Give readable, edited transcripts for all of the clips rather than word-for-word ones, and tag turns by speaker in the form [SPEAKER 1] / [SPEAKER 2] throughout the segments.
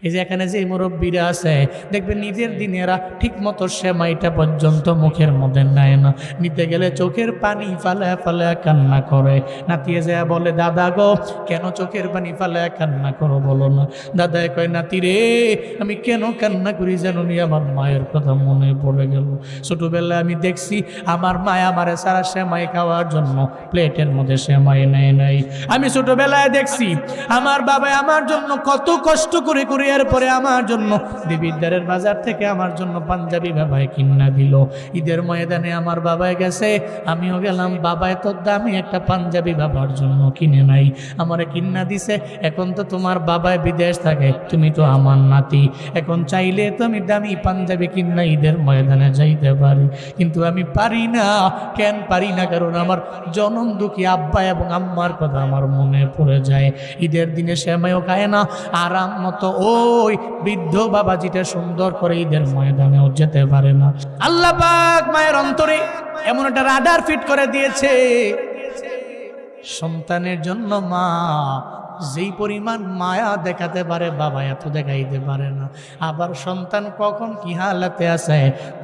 [SPEAKER 1] এই যে এখানে যে মুরব্বীরা আছে দেখবেন নিজের দিনেরা ঠিক মতো সেমাইটা পর্যন্ত মুখের মধ্যে নেয় না, নিতে গেলে চোখের পানি ফালা ফালা কান্না করে। নাতিয়ে যায় বলে, দাদা গো কেন চোখের পানি ফালা কান্না করো বলো না। দাদা কয়, নাতি রে আমি কেন কান্না করি জানো নি, আমার মায়ের কথা মনে পড়ে গেল। ছোটবেলায় আমি দেখছি আমার মায় আমারে সারা সেমাই খাওয়ার জন্য প্লেটের মধ্যে সেমাই নেয় নাই। আমি ছোটবেলায় দেখছি আমার বাবা আমার জন্য কত কষ্ট করে করে এরপরে আমার জন্য দেবিদ্বারের বাজার থেকে আমার জন্য পাঞ্জাবি বাবাই কিনা দিল। ঈদের ময়দানে আমার বাবাই গেছে, আমিও গেলাম, বাবাই তো দামি একটা পাঞ্জাবি বাবার জন্য কিনে নাই, আমারে কিনা দিছে। এখন তো তোমার বাবাই বিদেশ থাকে, তুমি তো আমার নাতি, এখন চাইলে তো আমি দামি পাঞ্জাবি কিনা ঈদের ময়দানে যাইতে পারি, কিন্তু আমি পারি না। কেন পারি না? কারণ আমার জনম দুঃখী আব্বা এবং আম্মার কথা আমার মনে পড়ে যায়। ঈদের দিনে সেমাইও খায় না, আরাম মতো ওই বৃদ্ধ বাবাজিটা সুন্দর করে ঈদের ময়দানেও যেতে পারে না। আল্লাহ পাক মায়ের অন্তরে এমন একটা রাডার ফিট করে দিয়েছে, সন্তানের জন্য মা যেই পরিমাণ মায়া দেখাতে পারে বাবা এত দেখাইতে পারে না। আবার সন্তান কখন কি হালাতে আছে,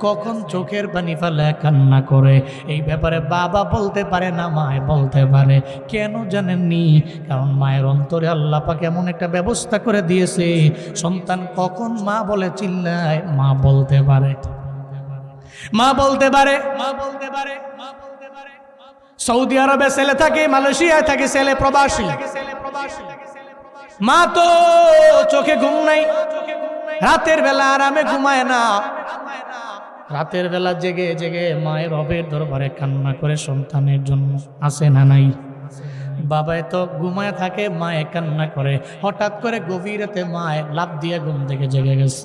[SPEAKER 1] কখন চোখের পানি ফেলে কান্না করে, এই ব্যাপারে বাবা বলতে পারে না, মায় বলতে পারে। কেন জানেননি? কারণ মায়ের অন্তরে আল্লাহ পাক এমন একটা ব্যবস্থা করে দিয়েছে, সন্তান কখন মা বলে চিল্লায় মা বলতে পারে, মা বলতে পারে, মা বলতে পারে, মা বলতে পারে। সৌদি আরবে ছেলে থাকে, মালয়েশিয়ায় থাকে ছেলে প্রবাসী, মা তো চোখে ঘুম নাই, রাতের বেলা আরামে ঘুমায় না, রাতের বেলা জেগে জেগে মায়ের রবের দরবারে কান্না করে সন্তানের জন্য। আছে না নাই? বাবায় তো ঘুমায় থাকে, মায়ে কান্না করে, হঠাৎ করে গভীর রাতে মায় লাফ দিয়ে ঘুম থেকে জেগে গেছে।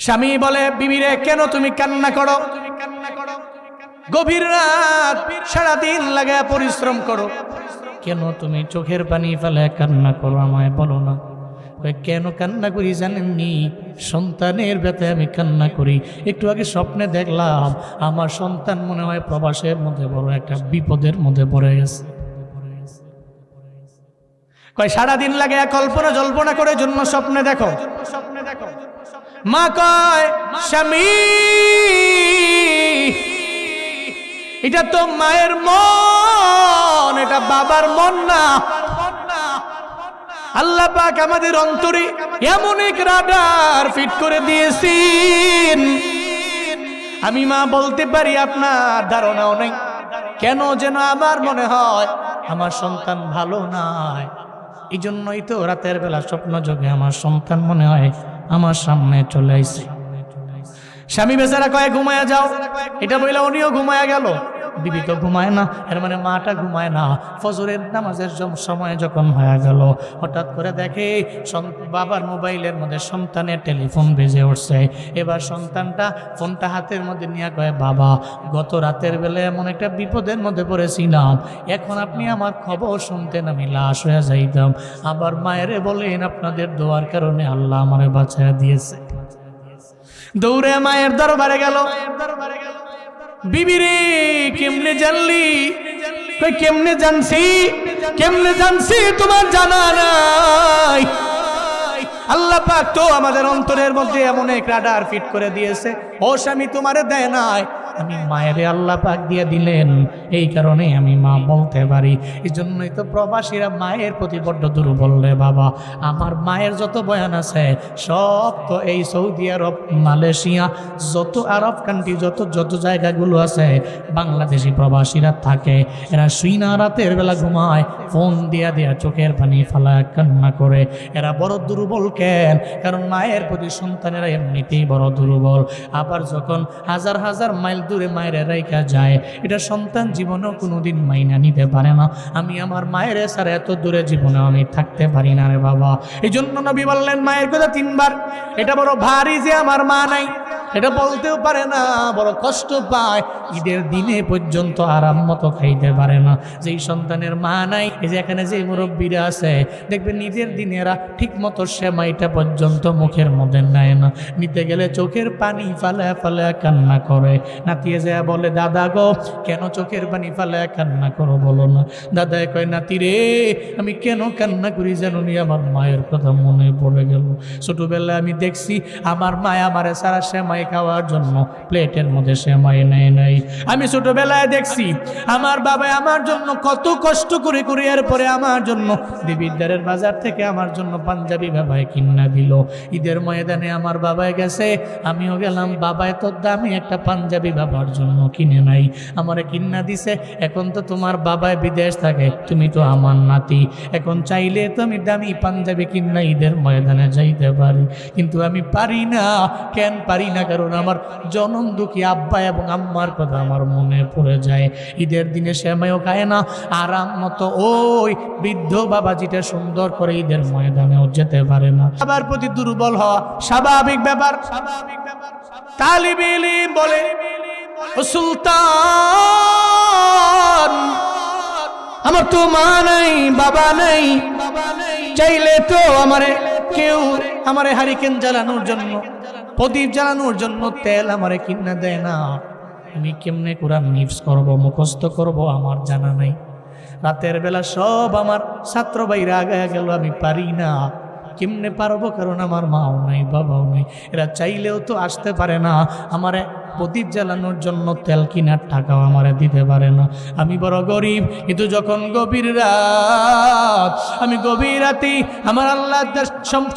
[SPEAKER 1] স্বামী বলে, বিবিরে কেন তুমি কান্না করো? গভীর রাত সারাদিন লাগে পরিশ্রম করো, কেন তুমি চোখের পানি ফেলে কান্না করো? আমায় বলো না। কেন কান্না করি জানেননি? সন্তানের ব্যথায় আমি কান্না করি। একটু আগে স্বপ্নে দেখলাম আমার সন্তান মনে হয় প্রবাসের মধ্যে বড় একটা বিপদের মধ্যে পড়ে গেছে। কয় সারাদিন লাগে কল্পনা জল্পনা করে জন্য স্বপ্নে দেখো। মা কয়, স্বামী এটা তো মায়ের মন, এটা বাবার মন না। আল্লাহ পাক আমাদের অন্তরে এমন এক রাডার ফিট করে দিয়েছেন, আমি মা বলতে পারি, আপনার ধারণাও নাই। কেন যেন আমার মনে হয় আমার সন্তান ভালো নাই, এই জন্যই তো রাতের বেলা স্বপ্ন যোগে আমার সন্তান মনে হয় আমার সামনে চলে আসছে। স্বামী বেচারা কয়ে ঘুমায়া যাও, এটা বইলা উনিও ঘুমায়া গেল। বিবি তো ঘুমায় না, এর মানে মাটা ঘুমায় না। ফজরের নামাজের সময় যখন হয়ে গেল, হঠাৎ করে দেখে বাবার মোবাইলের মধ্যে সন্তানের টেলিফোন বেজে উঠছে। এবার সন্তানটা ফোনটা হাতের মধ্যে নিয়ে কয়, বাবা গত রাতের বেলা এমন একটা বিপদের মধ্যে পড়েছিলাম, এখন আপনি আমার খবর শুনতেন আমি লাশ হয়ে যাইতাম। আবার মায়েরে বলেন আপনাদের দোয়ার কারণে আল্লাহ আমারে বাঁচায়া দিয়েছে। দৌড়ে মায়ের দরবারে গেল। বিবিরে কেমনে জানলি? কই কেমনে জানছি, কেমনে জানছি তোমার জানা নাই। আল্লাহ পাক তো আমাদের অন্তরের মধ্যে এমন এক রাডার ফিট করে দিয়েছে। ও স্বামী তোমারে দেয় নাই, আমি মায়েরে আল্লাহ পাক দিয়ে দিলেন, এই কারণে আমি মা বলতে পারি। এই জন্যই তো প্রবাসীরা মায়ের প্রতি বড্ড দুর্বল রে বাবা। আমার মায়ের যত বয়ান আছে সব তো এই সৌদি আরব, মালয়েশিয়া, যত আরব কান্ট্রি, যত জায়গাগুলো আছে বাংলাদেশি প্রবাসীরা থাকে, এরা শুই না রাতের বেলা ঘুমায়, ফোন দিয়া দিয়া চোখের পানি ফালা কান্না করে। এরা বড় দুর্বল কেন? কারণ মায়ের প্রতি সন্তানেরা এমনিতেই বড় দুর্বল। আবার যখন হাজার হাজার মাইল দূরে মায়ের রাইখা যায়, এটা সন্তান জীবনেও কোনোদিন মাইনা নিতে পারে না। আমি আমার মায়ের ছাড়া এত দূরে জীবনে আমি থাকতে পারি না রে বাবা। এই জন্য নবী বললেন মায়ের কথা 3 বার। এটা বড় ভারী যে আমার মা নাই, এটা বলতেও পারে না, বড় কষ্ট পায়। ঈদের দিনে পর্যন্ত আরাম মতো খাইতে পারে না। যেই সন্তানের মা নাই, এই যে এখানে যে মুরব্বীরা আছে দেখবেন ঈদের দিনে এরা ঠিক মতো সেমাইটা পর্যন্ত মুখের মধ্যে নেয় না, নিতে গেলে চোখের পানি ফালায় ফালায় কান্না করে। নাতিয়ে যায় বলে, দাদা গো কেন চোখের পানি ফালায় কান্না করো বলো না। দাদায় কয়, নাতি রে আমি কেন কান্না করি জানো নি, আমার মায়ের কথা মনে পড়ে গেল। ছোটবেলায় আমি দেখছি আমার মা আমারে সারা সেমাই খাওয়ার জন্য প্লেটের মধ্যে সেমাই নেয় নাই। আমি ছোটবেলায় দেখছি আমার বাবা আমার জন্য কত কষ্ট করে করে এরপরে আমার জন্য দেবিদ্বারের বাজার থেকে আমার জন্য পাঞ্জাবি বাবায় কিনা দিল। ঈদের ময়দানে আমার বাবায় গেছে, আমিও গেলাম, বাবায় তো দামি একটা পাঞ্জাবি বাবার জন্য কিনে নাই, আমারে কিনা দিছে। এখন তো তোমার বাবায় বিদেশ থাকে, তুমি তো আমার নাতি, এখন চাইলে তো আমি দামি পাঞ্জাবি কিনা ঈদের ময়দানে যাইতে পারি, কিন্তু আমি পারি না। কেন পারি না? কারণ আমার জনম দুঃখী আব্বা এবং আম্মার কথা আমার মনে পড়ে যায়। ঈদের দিনে সেমাইও খায় না, আরাম মতো ওই বৃদ্ধ বাবাজিটা সুন্দর করে ঈদের ময়দানেও যেতে পারে না। বাবার প্রতি দুর্বল হওয়া স্বাভাবিক ব্যাপার। তালিবে ইলম বলে, ও সুলতান আমার তো মা নাই বাবা নাই, চাইলে তো আমারে কেউ আমারে হারিকেন জ্বালানোর জন্য, প্রদীপ জ্বালানোর জন্য তেল আমারে কিনা দেয় না। আমি কেমনে কোরআন হিফজ করব, মুখস্থ করব, আমার জানা নাই। রাতের বেলা সব আমার ছাত্র ভাইরা আগায় গেল, আমি পারি না। কেমনে পারবো? কারণ আমার মাও নাই বাবাও নাই, এরা চাইলেও তো আসতে পারে না আমারে প্রদীপ জ্বালানোর জন্য তেল কিনার টাকাও আমারে দিতে পারে না। আমি বড় গরিব, কিন্তু যখন গভীর রাত, আমি গভীর রাতে আমার আল্লাহর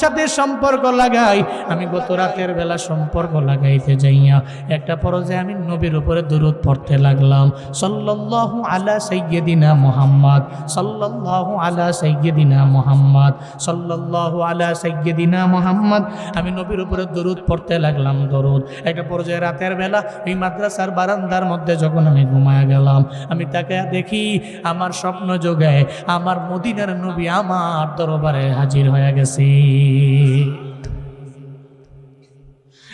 [SPEAKER 1] সাথে সম্পর্ক লাগাই। আমি গত রাতের বেলা সম্পর্ক লাগাইতে যাইয়া একটা পর্যায়ে আমি নবীর উপরে দুরূদ পড়তে লাগলাম, সাল্লাল্লাহু আলা সাইয়্যিদিনা মুহাম্মদ, সাল্লাল্লাহু আলা সাইয়্যিদিনা মুহাম্মদ, সাল্লাল্লাহু আলা সাইয়্যিদিনা মুহাম্মদ। আমি নবীর উপরে দুরূদ পড়তে লাগলাম, দরুদ। একটা পর্যায়ে রাতের বেলা এই মাদ্রাসার বারান্দার মধ্যে যখন আমি ঘুমায় গেলাম, আমি তাকে দেখি আমার স্বপ্ন যোগে আমার মদিনার নবী আমার দরবারে হাজির হয়ে গেছে।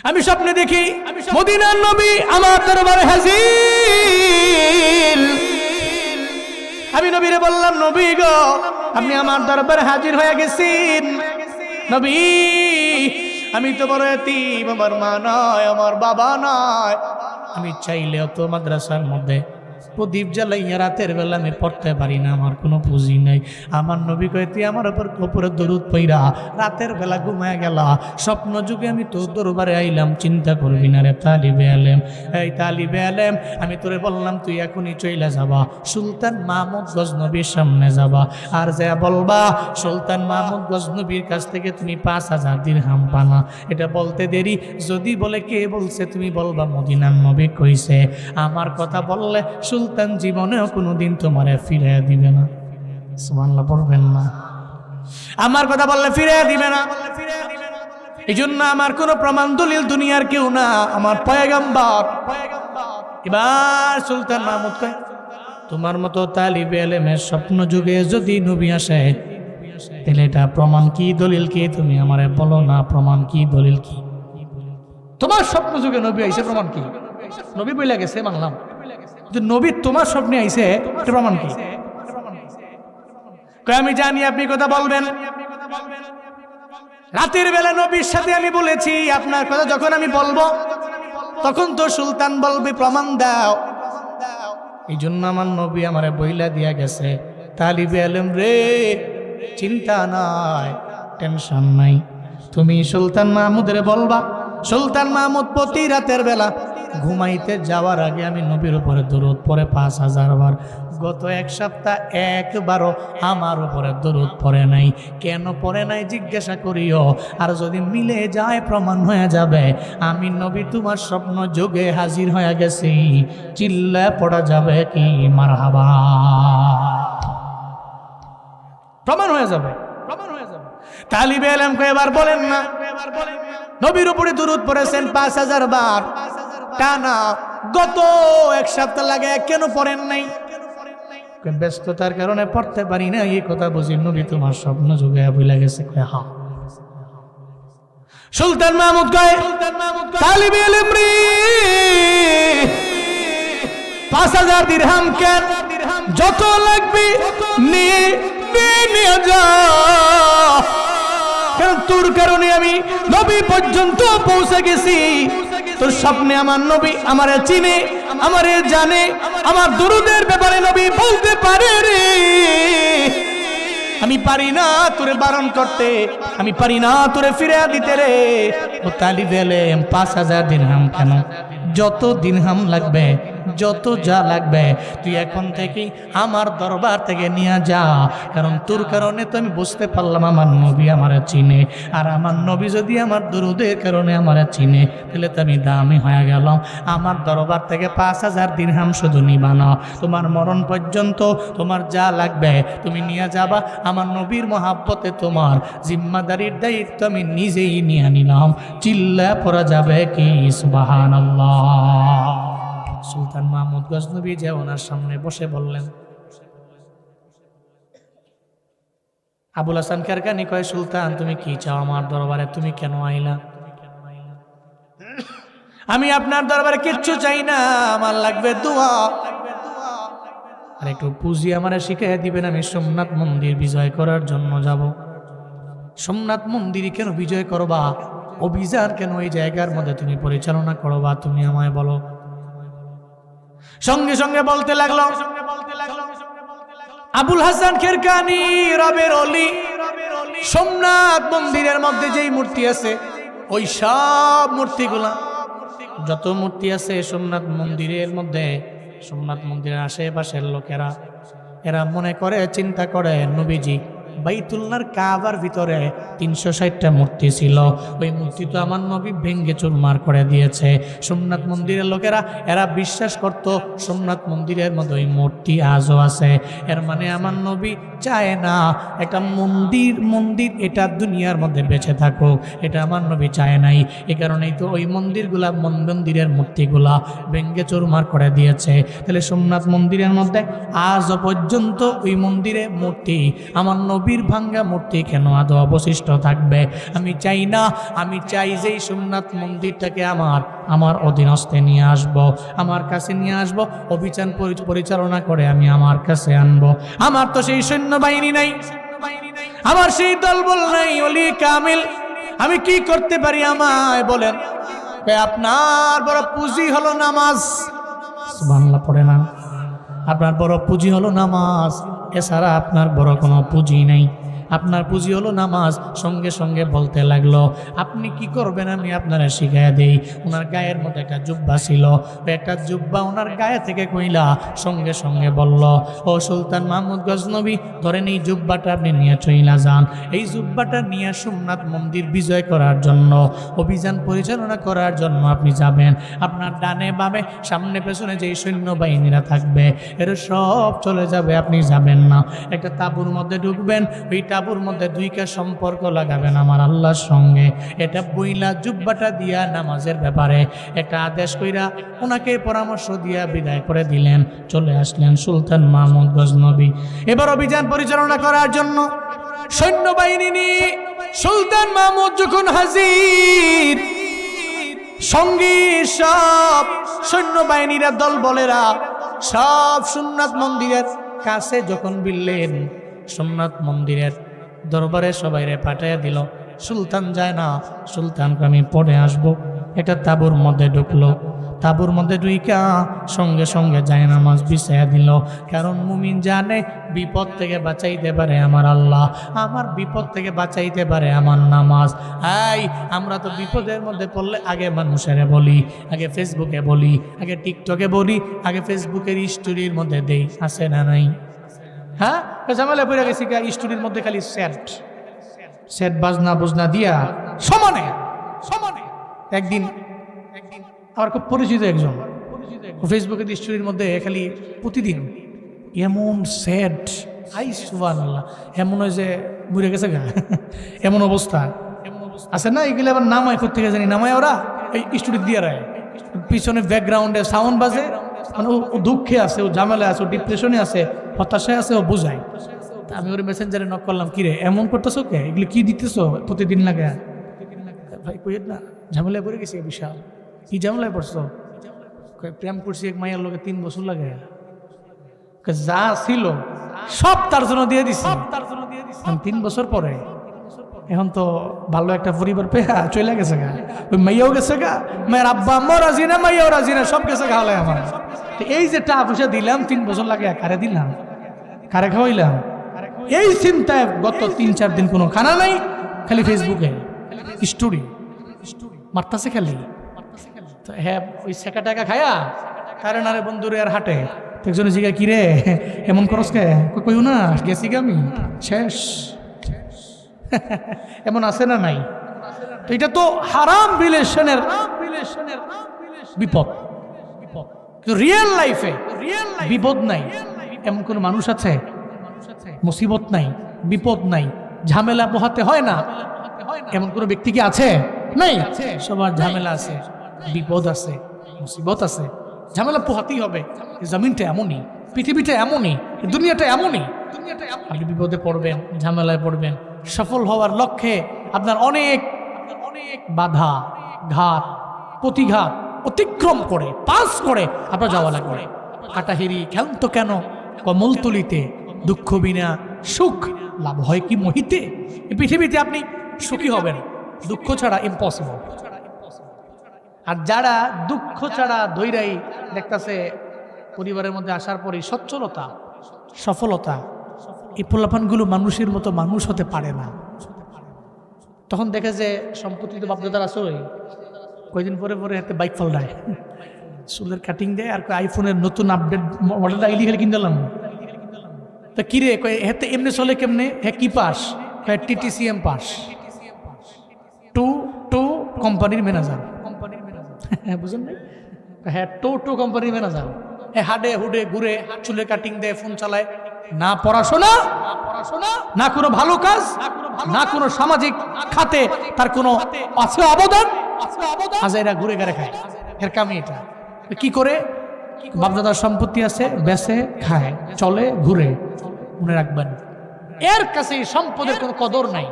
[SPEAKER 1] আমি স্বপ্নে দেখি মদিনার নবী আমার দরবারে হাজির। আমি নবীরে বললাম, নবী গো আপনি আমার দরবারে হাজির হয়ে গেছেন। নবী আমি তো বড় এতিম, আমার মা নয়, আমার বাবা নয়, আমি চাইলেও তো মাদ্রাসার মধ্যে প্রদীপ জ্বালাইয়া রাতের বেলা আমি পড়তে পারি না, আমার কোনো পুঁজি নাই। আমার নবী কয়, তুই আমার উপরে দরুদ পইরা রাতের বেলা ঘুমায় গেলা, স্বপ্ন যুগে আমি তোর দরবারে আইলাম, চিন্তা করবি না রে তালিবে আলেম। এই তালিবে আলেম, আমি তোরে বললাম তুই এখনই চইলা যাবা, সুলতান মাহমুদ গজনবীর সামনে যাবা, আর যা বলবা সুলতান মাহমুদ গজনবীর কাছ থেকে তুমি 5000 দিরহাম পানা। এটা বলতে দেরি, যদি বলে কে বলছে তুমি বলবা মদিনার নবী কইছে। আমার কথা বললে সুলতান জীবনেও কোনোদিন তোমারে ফিরে দিবে না। সুবহানাল্লাহ পড়বেন না? আমার কথা বললে ফিরে দিবে না। এই জন্য আমার কোনো প্রমাণ দলিল দুনিয়ার কেউ না, আমার পয়গম্বর। এবার সুলতান মাহমুদ কয়, তোমার মতো তালিবে ইলমের স্বপ্ন যুগে যদি নবী আসে, তাহলে এটা প্রমাণ কি, দলিল কি? তুমি আমারে বলো না, প্রমাণ কি, দলিল কি? তোমার স্বপ্ন যুগে নবী আইছে, প্রমাণ কি? নবী বইলা গেছে মানলাম, নবী তোমার স্বপ্নে আইছে, প্রমাণ কি? আমি জানি আপনি কথা বলবেন। রাতের বেলা নবীর সাথে আমি বলেছি, আপনার কথা যখন আমি বলবো তখন তো সুলতান বলবে প্রমাণ দাও। এই জন্য আমার নবী আমারে বইলা দিয়া গেছে, তালিবে ইলম রে চিন্তা নাই, টেনশন নাই, তুমি সুলতান মাহমুদের বলবা। সুলতান মাহমুদ প্রতি রাতের বেলা ঘুমাইতে যাওয়ার আগে আমি নবীর উপরে দরুদ পড়ে 5000 বার। গত এক সপ্তাহ একবারও আমার উপরে দরুদ পড়ে নাই। কেন পড়ে নাই জিজ্ঞাসা করিও, আর যদি মিলে যায় প্রমাণ হয়ে যাবে আমি নবী তোমার স্বপ্ন যোগে হাজির হয়ে গেছি। চিল্লা পড়া যাবে কি মারহাবা? প্রমাণ হয়ে যাবে, প্রমাণ হয়ে যাবে। তালিবে ইলম কয় এবার বলেন না, নবীর উপরে দরুদ পড়েছেন 5000 বার টানা, গত এক সপ্তাহ লাগে, কেন পড়েন নাই? ব্যস্ততার কারণে পড়তে পারি না। এই কথা বুঝি নবী তোমার স্বপ্ন যুগে বইলা গেছে। হ্যাঁ। সুলতান মাহমুদ কয়, তালিবে ইলম রে 5,000 দিরহাম কেন, যত লাগবে নিয়ে যা, কারণ তোর কারণে আমি নবী পর্যন্ত পৌঁছে গেছি। তোর স্বপ্নে আমার নবী আমারে চিনে, আমারে জানে, আমার দুরুদের ব্যাপারে নবী বলতে পারে রে। আমি পারি না তোরে বারণ করতে, আমি পারি না তোরে ফিরে দিতে রে। ও তালি বেলে 5,000 দিরহাম কেন, যত দিরহাম লাগবে, যত যা লাগবে তুই এখন থেকেই আমার দরবার থেকে নিয়ে যা। কারণ তোর কারণে তো আমি বুঝতে পারলাম আমার নবী আমার চিনে, আর আমার নবী যদি আমার দুরুদের কারণে আমার চিনে তাহলে তো আমি দামি হয়ে গেলাম। আমার দরবার থেকে 5,000 দিরহাম শুধু নিবা না, তোমার মরণ পর্যন্ত তোমার যা লাগবে তুমি নিয়ে যাবা। আমার নবীর মহাব্বতে তোমার জিম্মাদারির দায়িত্ব আমি নিজেই নিয়ে নিলাম। চিল্লা পড়া যাবে কি সুবহানাল্লাহ। সুলতান মাহমুদ গজনবী যে ওনার সামনে বসে বললেন, আবুল হাসান কারকানি কয়, সুলতান তুমি কি চাও আমার দরবারে, তুমি কেন আইলা? আমি আপনার দরবারে কিচ্ছু চাই না, আমার লাগবে দোয়া আর একটু পুঁজি আমারে শিখিয়ে দিবেন। আমি সোমনাথ মন্দির বিজয় করার জন্য যাব। সোমনাথ মন্দির কেন বিজয় করবা, অভিযান কেন এই জায়গার মধ্যে তুমি পরিচালনা করবা, তুমি আমায় বলো। সঙ্গে সঙ্গে বলতে লাগলো, আবুল হাসান খেরকানি রবের অলি, সোমনাথ মন্দিরের মধ্যে যেই মূর্তি আছে ওই সব মূর্তিগুলা, যত মূর্তি আছে সোমনাথ মন্দিরের মধ্যে, সোমনাথ মন্দিরের আশেপাশের লোকেরা এরা মনে করে, চিন্তা করে নবীজি বাইতুল্লাহর কাবার ভিতরে 360টা মূর্তি ছিল, ওই মূর্তি তো আমার নবী ভেঙ্গে চুরমার করে দিয়েছে। সোমনাথ মন্দিরের লোকেরা এরা বিশ্বাস করত সোমনাথ মন্দিরের মধ্যে ওই মূর্তি আজও আছে। এর মানে আমার নবী চায় না একটা মন্দির এটা দুনিয়ার মধ্যে বেঁচে থাকুক, এটা আমার নবী চায় নাই। এ কারণেই তো ওই মন্দিরের মূর্তিগুলা ভেঙ্গে চুরমার করে দিয়েছে। তাহলে সোমনাথ মন্দিরের মধ্যে আজও পর্যন্ত ওই মন্দিরে মূর্তি, আমার নবীর ভাঙ্গা মূর্তি কেন আদৌ অবশিষ্ট থাকবে? আমি চাই না, আমি চাই যে সোমনাথ মন্দিরটাকে আমার অধীনস্থে নিয়ে আসব, আমার কাছে নিয়ে আসব, অভিযান পরিচালনা করে আমি আমার কাছে আনবো। আমার তো সেই সৈন্যবাহিনী নাই, আমার সেই দলবল নাই, অলি কামিল, আমি কি করতে পারি আমায় বলেন? আপনার বড় পুঁজি হলো নামাজ, সুবহানাল্লাহ পড়ে না, আপনার বড় পুঁজি হলো নামাজ, এছাড়া আপনার বড় কোনো পুঁজি নাই, আপনার পুঁজি হলো নামাজ। সঙ্গে সঙ্গে বলতে লাগলো, আপনি কি করবেন আমি আপনারা শিখাইয়া দেই। ওনার গায়ের মধ্যে একটা জুব্বা ছিল, একটা জুব্বা ওনার গায়ে থেকে কইলা সঙ্গে সঙ্গে বলল, ও সুলতান মাহমুদ গজনবী ধরেন এই জুব্বাটা আপনি নিয়ে চইলা যান, এই জুব্বাটা নিয়ে সোমনাথ মন্দির বিজয় করার জন্য, অভিযান পরিচালনা করার জন্য আপনি যাবেন। আপনার ডানে বামে সামনে পেছনে যেই সৈন্যবাহিনীরা থাকবে এরা সব চলে যাবে, আপনি যাবেন না। একটা তাঁবুর মধ্যে ঢুকবেন, ওই তাঁবুর মধ্যে দুইটা সম্পর্ক লাগাবেন আমার আল্লাহর সঙ্গে। এটা বইলা জুব্বাটা দিয়া নামাজের ব্যাপারে একটা আদেশ কইরা ওনাকে পরামর্শ দিয়া বিদায় করে দিলেন। চলে আসলেন সুলতান মাহমুদ গজনবী। এবার অভিযান পরিচালনা করার জন্য সৈন্যবাহিনী নিয়ে সুলতান মাহমুদ যখন হাজির, সঙ্গী সব সৈন্যবাহিনীরা দল বলেরা সব সোমনাথ মন্দিরের কাছে যখন বিললেন, সোমনাথ মন্দিরের দরবারে সবাইরে পাঠাইয়া দিল। সুলতান যায় না, সুলতানকে আমি পরে আসবো। একটা তাঁবুর মধ্যে ঢুকলো, তাঁবুর মধ্যে ঢুইকা সঙ্গে সঙ্গে যায় নামাজ বিছাইয়া দিল। কারণ মুমিন জানে বিপদ থেকে বাঁচাইতে পারে আমার আল্লাহ, আমার বিপদ থেকে বাঁচাইতে পারে আমার নামাজ। আমরা তো বিপদের মধ্যে পড়লে আগে মানুষের বলি, আগে ফেসবুকে বলি, আগে টিকটকে বলি, আগে ফেসবুকের স্টোরির মধ্যে দেই, আছে না নাই? হ্যাঁ, ঝামেলা পড়ে গেছি স্টোরির মধ্যে খালি সেট বাজনা বুজনা দিয়া সমানে সমানে। একদিন আমার খুব পরিচিত একজন ফেসবুকের স্টোরির মধ্যে খালি প্রতিদিন এমন সেট, সুবহানাল্লাহ, এমন হয় যে বুড়ে গেছে গা, এমন অবস্থা আছে না। এগুলো আবার নামায় কোথেকে জানি, নামায় ওরা এই স্টোরি দিয়ে রায়, পিছনে ব্যাকগ্রাউন্ডে সাউন্ড বাজে, মানে ও দুঃখে আছে, ও ঝামেলা আছে, ও ডিপ্রেশনে আছে, হতাশায় আছে, ও বুঝায়। আমি ওর মেসেঞ্জারে নক করলাম, কিরে এমন করতেছো কে, এগুলো কি দিতেছো প্রতিদিন লাগে? ভাই কই না, ঝামেলায় পড়ে গেছি বিশাল। কি ঝামেলায় পড়ছো? প্রেম করছি এক মাইয়ার লোকে 3 বছর লাগে, যা ছিল সব তার জন্য দিয়ে দিছি, 3 বছর পরে এখন তো ভালো একটা পরিবার পেয়া চলে গেছে গা, ওই মাইয়াও গেছে গা, মায়ের আব্বা আম্মাও রাজি না, মাইয়াও রাজি না, সব গেছে গালে আমার। এই যে টাকা পয়সা দিলাম 3 বছর লাগে, কারে দিলাম, কারে খাওয়াইলাম, এই চিন্তায় গত 3-4 দিন কোনো খানা নাই, খালি ফেসবুকে স্টোরি মারতাছে খালি। তো হ্যাঁ ওই সেকা টাকা খায়া কারণ আরে বন্ধুরে আর হাটে একজনে জিগা কি রে এমন করস কে, কইও না গেছি গা আমি শেষ। এমন আছে না নাই? তো এটা তো হারাম রিলেশনের বিপদ। কিন্তু রিয়েল লাইফে বিপদ নাই এমন কোন মানুষ আছে? মুসিবত নাই, বিপদ নাই, ঝামেলা পোহাতে হয় না এমন কোন ব্যক্তি কি আছে? নাই। সবার ঝামেলা আছে, বিপদ আছে, মুসিবত আছে, ঝামেলা পোহাতেই হবে। জমিনটা এমনই, পৃথিবীটা এমনই, দুনিয়াটা এমনই। আপনি বিপদে পড়বেন, ঝামেলায় পড়বেন, সফল হওয়ার লক্ষ্যে আপনার অনেক বাধা, ঘাত, প্রতিঘাত অতিক্রম করে, পাস করে আপনার যাওয়া লাগবে। কাটাহিরি খেলতো কেন কমলতলিতে, দুঃখ বিনা সুখ লাভ হয় কি মোহিতে। এই পৃথিবীতে আপনি সুখী হবেন, দুঃখ ছাড়া ইম্পসিবল। আর যারা দুঃখ ছাড়া ধৈরাই দেখতেছে পরিবারের মধ্যে আসার পরই সচ্ছলতা, সফলতা, এই পোলাপানগুলো মানুষের মতো মানুষ হতে পারে না। তখন দেখে যে সম্পত্তি তো বাপদাদার আসলে কয়েকদিন পরে পরে হাতে বাইক ফলদায়, চুলের কাটিং দেয়, আর আইফোনের নতুন আপডেট মডেলটা আইলি খেলে কিনে দিলাম। তা কিরে কয়ে হেতে এমনি চলে কেমনে? হ্যাঁ কি পাস? TTCM পাস, টু কোম্পানির ম্যানেজার। হ্যাঁ বুঝেন নাই? হ্যাঁ টু কোম্পানির ম্যানেজার। হ্যাঁ হাডে হুডে ঘুরে, চুলের কাটিং দেয়, ফোন চালায়, না পড়াশোনা, না কোনো ভালো কাজ, না কোনো সামাজিক খাতে তার কোনো আছে অবদান। আজাইরা ঘুরে ঘুরে খায়, এর কামি এটা। কি করে? বাপদাদার সম্পত্তি আছে, বেচে খায়, চলে ঘুরে। মনে রাখবেন এর কাছে সম্পদের কোনো কদর নাই।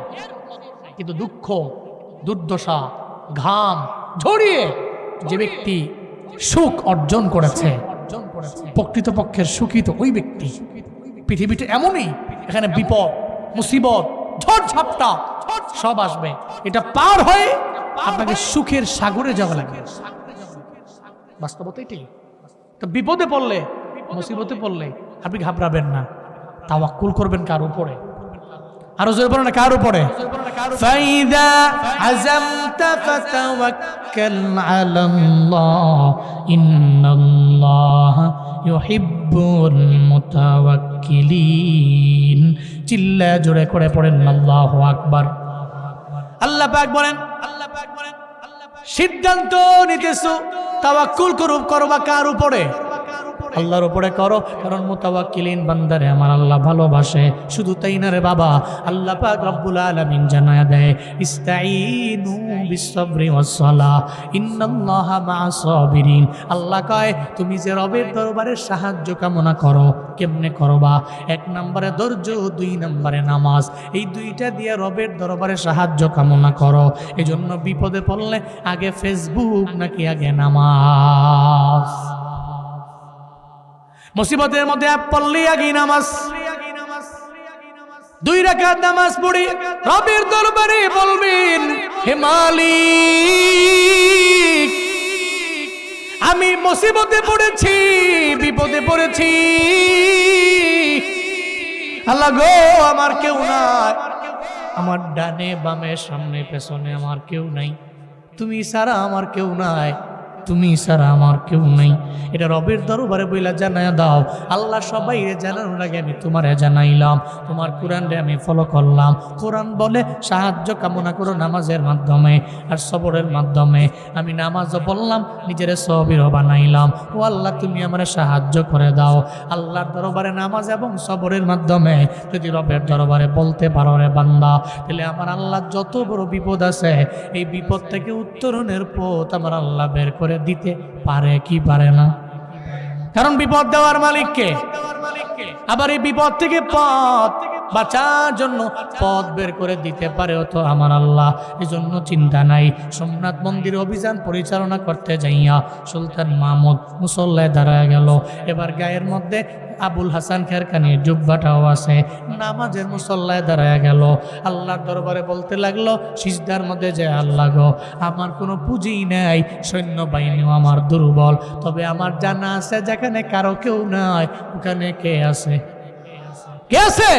[SPEAKER 1] কিন্তু দুঃখ, দুর্দশা, ঘাম ঝরিয়ে যে ব্যক্তি সুখ অর্জন করেছে, প্রকৃতপক্ষের সুখী তো ওই ব্যক্তি। পৃথিবীটা এমনই, এখানে বিপদ, মুসিবত, ঝড় ঝাপটা সব আসবে। এটা পার হয়ে আপনাকে সুখের সাগরে যাওয়া লাগবে। বাস্তবতা এটাই। তো বিপদে পড়লে, মুসিবতে পড়লে আপনি ঘাবড়াবেন না, তাওয়াক্কুল করবেন কার উপরে? আরো জোরে বলেন না, কার উপরে? ফাইদা আযামতা ফাতাওয়াক্কাল আলাল্লাহ ইন্নাল্লাহা ইউহিব্বুল মুতাওয়াক্কিলিন। চিল্লা জোরে করে পড়েন আল্লাহু আকবার। আল্লাহ পাক বলেন, সিদ্ধান্ত নিতেছো তাওয়াক্কুল করবা কার উপরে? আল্লাহর উপরে করো, কারণ মুতাওয়াক্কিলিন বান্দারে আমার আল্লাহ ভালোবাসে। শুধু তাই না রে বাবা, আল্লাহ পাক রব্বুল আলামিন জানায়া দেয়, ইস্তাঈনু বিস-সাবরি ওয়াস-সালাহ ইন্নাল্লাহা মা'আস সাবিরিন। আল্লাহ কয় তুমি যে রবের দরবারে সাহায্য কামনা করো, কেমনে করবা? 1 নম্বরে ধৈর্য, 2 নম্বরে নামাজ। এই দুইটা দিয়ে রবের দরবারে সাহায্য কামনা করো। এজন্য বিপদে পড়লে আগে ফেসবুক নাকি আগে নামাজ? মুসিবতের মধ্যে পড়লি আগে নামাজ। 2 রাকাত নামাজ পড়ি রবের দরবারে বলবেন, হে মালিক আমি মুসিবতে পড়েছি, বিপদে পড়েছি, আল্লাহ গো আমার কেউ নাই, আমার ডানে বামে সামনে পেছনে আমার কেউ নাই, তুমি ছাড়া আমার কেউ নাই, তুমি ছাড়া আমার কেউ নাই। এটা রবের দরবারে বইলা জানায়া দাও। আল্লাহ সবাইরে জানানোর আগে আমি তোমারে জানাইলাম, তোমার কোরআনরে আমি ফলো করলাম। কোরআন বলে সাহায্য কামনা করো নামাজের মাধ্যমে আর সবরের মাধ্যমে। আমি নামাজও বললাম, নিজের সবির বানাইলাম। ও আল্লাহ তুমি আমার সাহায্য করে দাও। আল্লাহর দরবারে নামাজ এবং সবরের মাধ্যমে যদি রবের দরবারে বলতে পারো রে বান্দা, তাহলে আমার আল্লাহ যত বড় বিপদ আছে এই বিপদ থেকে উত্তরণের পথ আমার আল্লাহ বের করে দিতে পারে কি পারে না? কারণ বিপদ দেওয়ার মালিককে, আবার এই বিপদ থেকে পথ বাঁচার জন্য পথ বের করে দিতে পারেও তো আমার আল্লাহ। এজন্য চিন্তা নাই। সোমনাথ মন্দির অভিযান পরিচালনা করতে যাইয়া সুলতান মাহমুদ মুসল্লায় দাঁড়ায় গেল। এবার গায়ের মধ্যে আবুল হাসান খেরকানির জুব্বাটাও আছে, নামাজের মুসল্লায় দাঁড়ায় গেল। আল্লাহর দরবারে বলতে লাগলো সিজদার মধ্যে যে আল্লাহ গো, আমার কোনো পুঁজি নেই, সৈন্যবাহিনীও আমার দুর্বল, তবে আমার জানা আছে যেখানে কারো কেউ নাই ওখানে কে আছে? কে আছে?